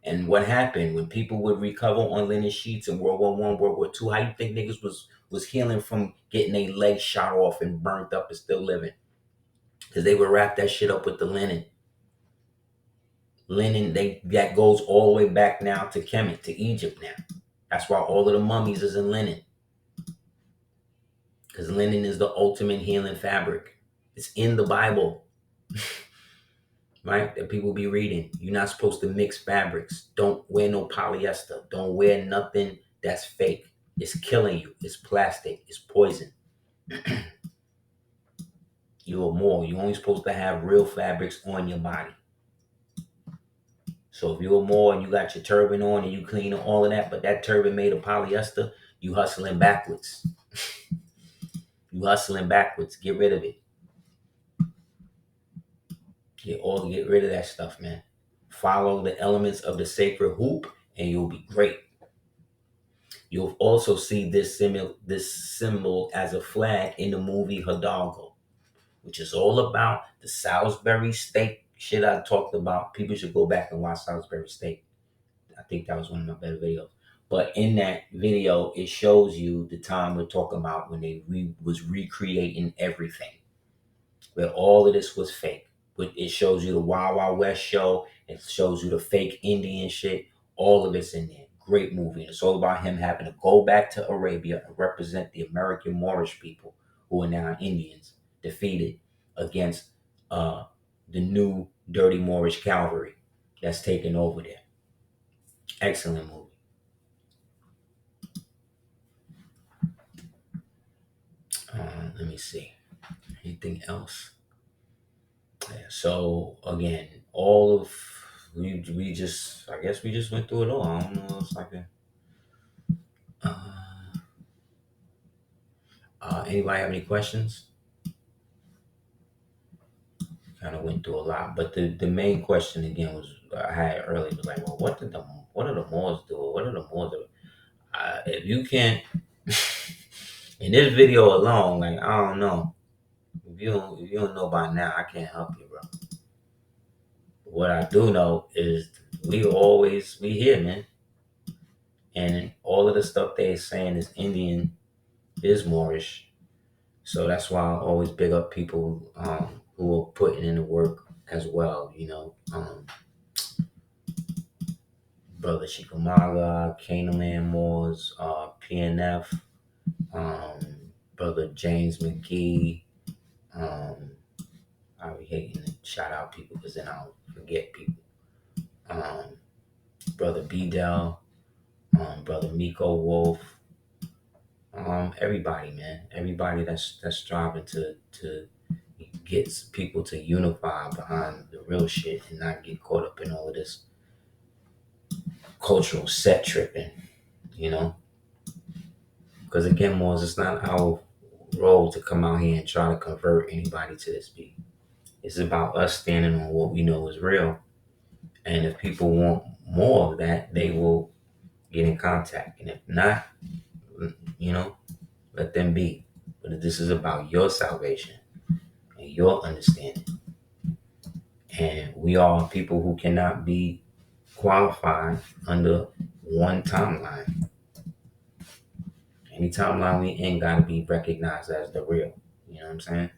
And what happened when people would recover on linen sheets in World War I, World War II? How you think niggas was healing from getting their legs shot off and burnt up and still living? Because they would wrap that shit up with the linen. Linen, that goes all the way back now to Kemet, to Egypt now. That's why all of the mummies is in linen. Because linen is the ultimate healing fabric. It's in the Bible. Right? That people be reading. You're not supposed to mix fabrics. Don't wear no polyester. Don't wear nothing that's fake. It's killing you. It's plastic. It's poison. You're Moor. You're only supposed to have real fabrics on your body. So if you're a Moor and you got your turban on and you clean all of that, but that turban made of polyester, you hustling backwards. You hustling backwards. Get rid of it. Get rid of that stuff, man. Follow the elements of the sacred hoop and you'll be great. You'll also see this symbol as a flag in the movie Hidalgo, which is all about the Salisbury steak shit I talked about. People should go back and watch Salisbury steak. I think that was one of my better videos. But in that video, it shows you the time we're talking about when they was recreating everything, where all of this was fake. But it shows you the Wild Wild West show. It shows you the fake Indian shit. All of it's in there. Great movie. It's all about him having to go back to Arabia and represent the American Moorish people who are now Indians, defeated against the new dirty Moorish cavalry that's taken over there. Excellent movie. Let me see. Anything else? Yeah, so again, all of we just I guess we just went through it all. I don't know. It's like anybody have any questions? Kind of went through a lot, but the main question again was I had earlier was like, well, what do the Moors do? What do the Moors do? If you can't in this video alone, like I don't know. If you don't know by now, I can't help you, bro. What I do know is we here, man. And all of the stuff they're saying is Indian, is Moorish. So that's why I always big up people who are putting in the work as well, Brother Chilaga, Canaan Moors, PNF, Brother James McGee. I be hating to shout out people because then I'll forget people. Brother B. Dell, Brother Miko Wolf, everybody, man, everybody that's striving to get people to unify behind the real shit and not get caught up in all of this cultural set tripping, you know. Because again, Moors, it's not our role to come out here and try to convert anybody to this beat. It's about us standing on what we know is real. And if people want more of that, they will get in contact. And if not, you know, let them be. But this is about your salvation and your understanding. And we are people who cannot be qualified under one timeline. Any timeline we in gotta be recognized as the real. You know what I'm saying?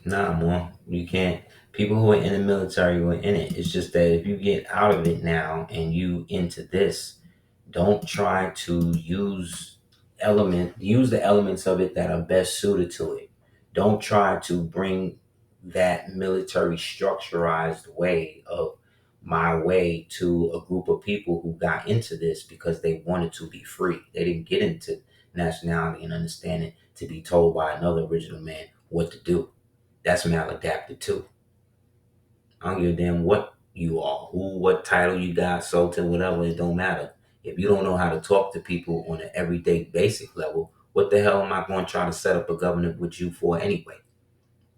Nah, more. You can't. People who are in the military were in it. It's just that if you get out of it now and you into this, don't try to use the elements of it that are best suited to it. Don't try to bring that military structurized way of my way to a group of people who got into this because they wanted to be free. They didn't get into nationality and understanding to be told by another original man what to do. That's maladaptive too. I don't give a damn what you are, who, what title you got, sultan, whatever. It don't matter. If you don't know how to talk to people on an everyday basic level, what the hell am I going to try to set up a government with you for anyway?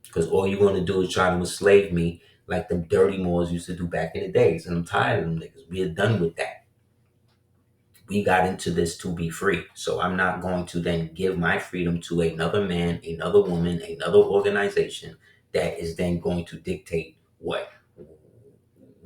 Because all you're going to do is try to enslave me like them dirty Moors used to do back in the days. And I'm tired of them niggas. We're done with that. We got into this to be free. So I'm not going to then give my freedom to another man, another woman, another organization that is then going to dictate what,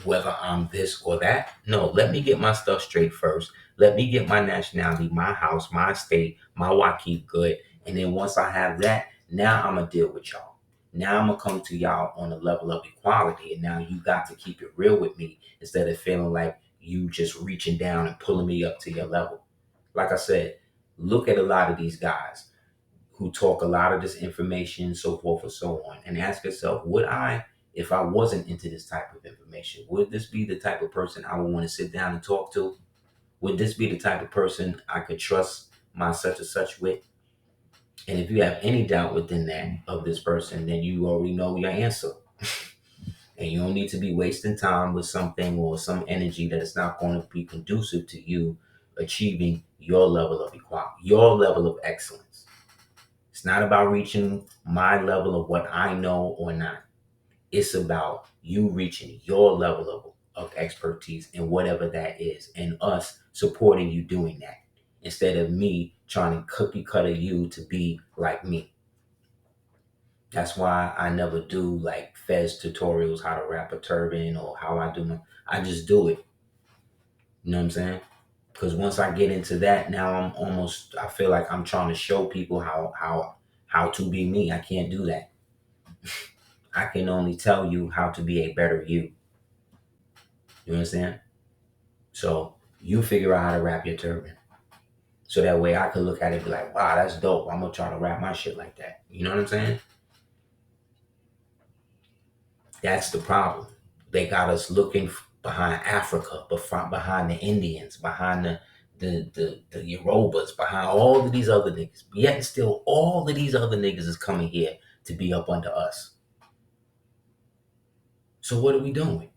whether I'm this or that. No, let me get my stuff straight first. Let me get my nationality, my house, my state, my Waukee good. And then once I have that, now I'm going to deal with y'all. Now I'm going to come to y'all on a level of equality. And now you got to keep it real with me instead of feeling like you just reaching down and pulling me up to your level. Like I said, look at a lot of these guys who talk a lot of this information, so forth and so on, and ask yourself, would I, if I wasn't into this type of information, would this be the type of person I would want to sit down and talk to? Would this be the type of person I could trust my such and such with? And if you have any doubt within that of this person, then you already know your answer. And you don't need to be wasting time with something or some energy that is not going to be conducive to you achieving your level of equality, your level of excellence. It's not about reaching my level of what I know or not. It's about you reaching your level of expertise in whatever that is, and us supporting you doing that instead of me trying to cookie cutter you to be like me. That's why I never do like Fez tutorials, how to wrap a turban or how I do I just do it. You know what I'm saying? Because once I get into that, now I feel like I'm trying to show people how to be me. I can't do that. I can only tell you how to be a better you. You understand? So you figure out how to wrap your turban. So that way I could look at it and be like, wow, that's dope. I'm gonna try to wrap my shit like that. You know what I'm saying? That's the problem. They got us looking behind Africa, behind the Indians, behind the Yorubas, behind all of these other niggas. Yet still, all of these other niggas is coming here to be up under us. So what are we doing?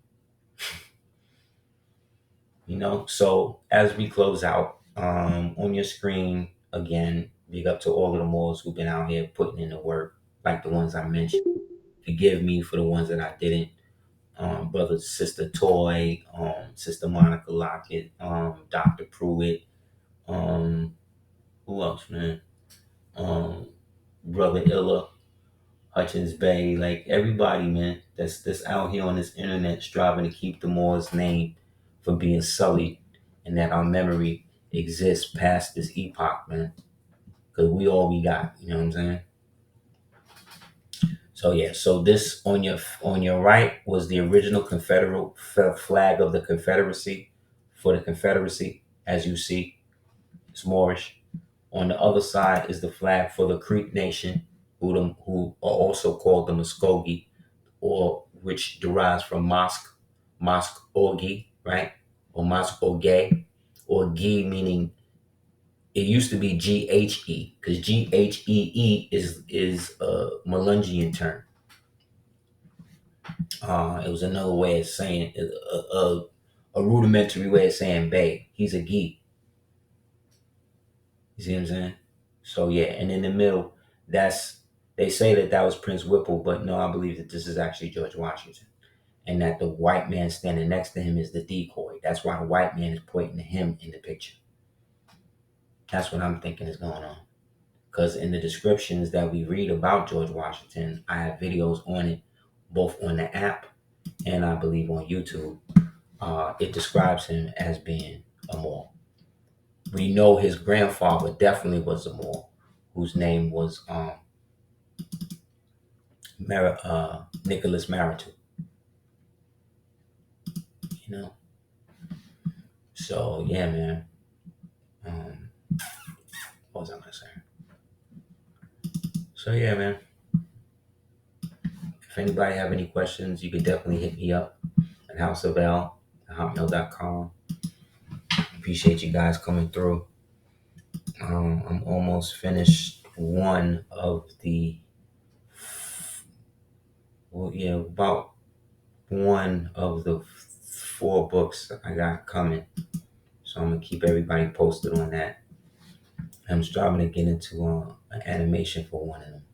You know, so as we close out, on your screen, again, big up to all of the Moors who've been out here putting in the work, like the ones I mentioned. Forgive me for the ones that I didn't. Brother, sister Toy, sister Monica Lockett, Dr. Pruitt, who else, man? Um, Brother Illa, Hutchins Bay, like everybody, man, that's out here on this internet striving to keep the Moors name from being sullied and that our memory exists past this epoch, man. Because we all we got, you know what I'm saying? So yeah, so this on your right was the original Confederate flag of the Confederacy for the Confederacy, as you see, it's Moorish. On the other side is the flag for the Creek Nation, who are also called the Muskogee, or which derives from Muskogee, right? Or Muskogee, or Gee meaning it used to be Ghe, because Ghee is a Melungian term. It was another way of saying a rudimentary way of saying bay. He's a Gee. You see what I'm saying? So yeah, and in the middle, they say that was Prince Whipple, but no, I believe that this is actually George Washington, and that the white man standing next to him is the decoy. That's why the white man is pointing to him in the picture. That's what I'm thinking is going on. Because in the descriptions that we read about George Washington, I have videos on it, both on the app and I believe on YouTube. It describes him as being a Moor. We know his grandfather definitely was a Moor, whose name was Nicholas Marital. You know, so yeah, man. What was I gonna say? So yeah, man. If anybody have any questions, you could definitely hit me up at houseofl@hotmail.com. Appreciate you guys coming through. I'm almost finished one of the, about one of the 4 books I got coming. So I'm gonna keep everybody posted on that. I'm striving to get into an animation for one of them.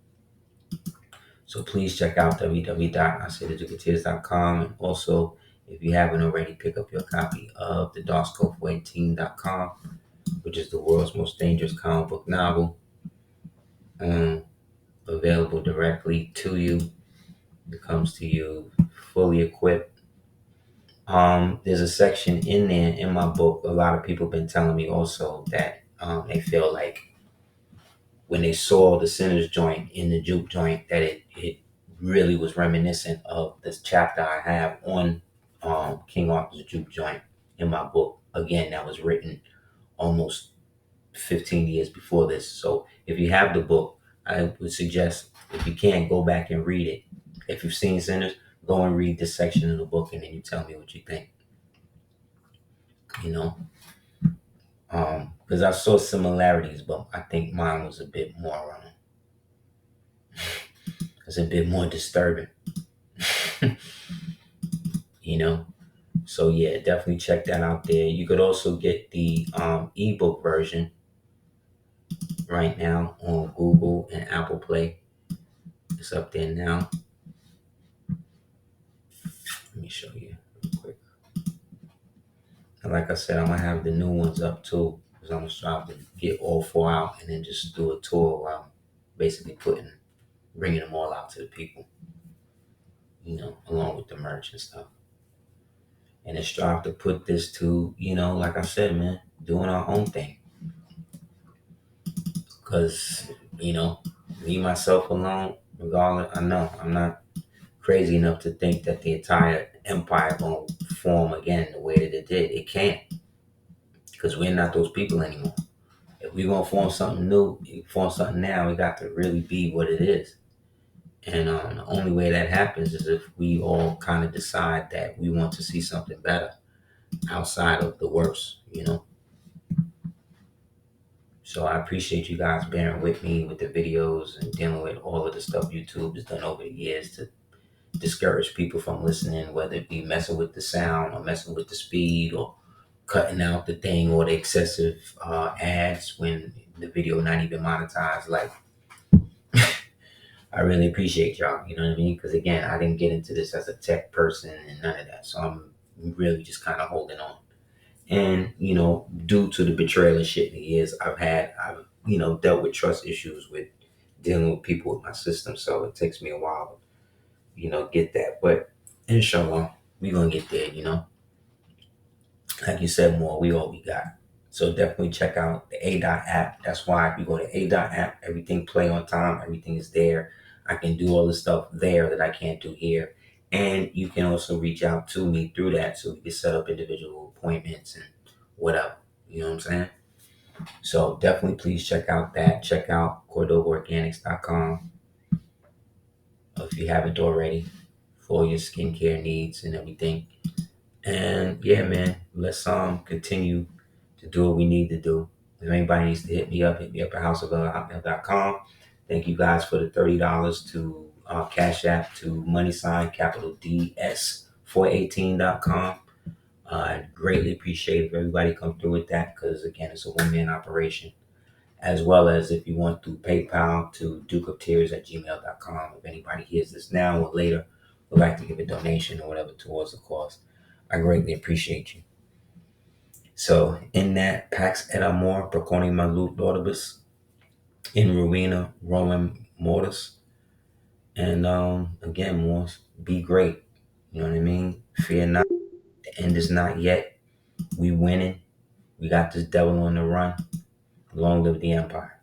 So please check out www.aseer.com, and also, if you haven't already, pick up your copy of the DarkScope18.com, which is the world's most dangerous comic book novel. Available directly to you. It comes to you fully equipped. There's a section in there in my book. A lot of people have been telling me also that they feel like when they saw the Sinner's joint in the Jook joint, that it really was reminiscent of this chapter I have on King Arthur's Jook joint in my book. Again, that was written almost 15 years before this. So if you have the book, I would suggest, if you can, go back and read it. If you've seen Sinners, go and read this section of the book, and then you tell me what you think. You know, because I saw similarities, but I think mine was a bit more, it's a bit more disturbing. You know, so yeah, definitely check that out there. You could also get the ebook version right now on Google and Apple Play. It's up there now. Let me show you real quick. And like I said, I'm gonna have the new ones up too, because I'm gonna try to get all 4 out and then just do a tour where I'm basically bringing them all out to the people, you know, along with the merch and stuff. And it's strive to put this to, you know, like I said, man, doing our own thing. Because, you know, me, myself alone, regardless, I know I'm not crazy enough to think that the entire empire going to form again the way that it did. It can't. Because we're not those people anymore. If we're going to form something new, form something now, it got to really be what it is. And the only way that happens is if we all kind of decide that we want to see something better outside of the worst, you know. So I appreciate you guys bearing with me with the videos and dealing with all of the stuff YouTube has done over the years to discourage people from listening, whether it be messing with the sound or messing with the speed or cutting out the thing or the excessive ads when the video not even monetized. Like, I really appreciate y'all, you know what I mean? Because again, I didn't get into this as a tech person and none of that. So I'm really just kind of holding on. And, you know, due to the betrayal and shit in the years I've, you know, dealt with trust issues with dealing with people with my system. So it takes me a while to, you know, get that. But inshallah, we're going to get there, you know. Like you said, Moor, we all we got. So definitely check out the ADOT app. That's why if you go to ADOT app, everything play on time, everything is there. I can do all the stuff there that I can't do here. And you can also reach out to me through that so we can set up individual appointments and whatever. You know what I'm saying? So definitely please check out that. Check out CordovaOrganics.com. if you haven't already, for your skincare needs and everything. And yeah, man, let's continue to do what we need to do. If anybody needs to hit me up at houseoflove@hotmail.com. Thank you guys for the $30 to Cash App to money sign capital DS418.com. I greatly appreciate if everybody come through with that, because again, it's a one-man operation. As well as if you want through PayPal to dukeoftears@gmail.com. If anybody hears this now or later would like to give a donation or whatever towards the cause, I greatly appreciate you. So in that, Pax et Amor, Proconi Malut Laudibus, in Ruina, Roman Mortis. And again, Morse, be great. You know what I mean? Fear not. The end is not yet. We winning. We got this devil on the run. Long live the empire.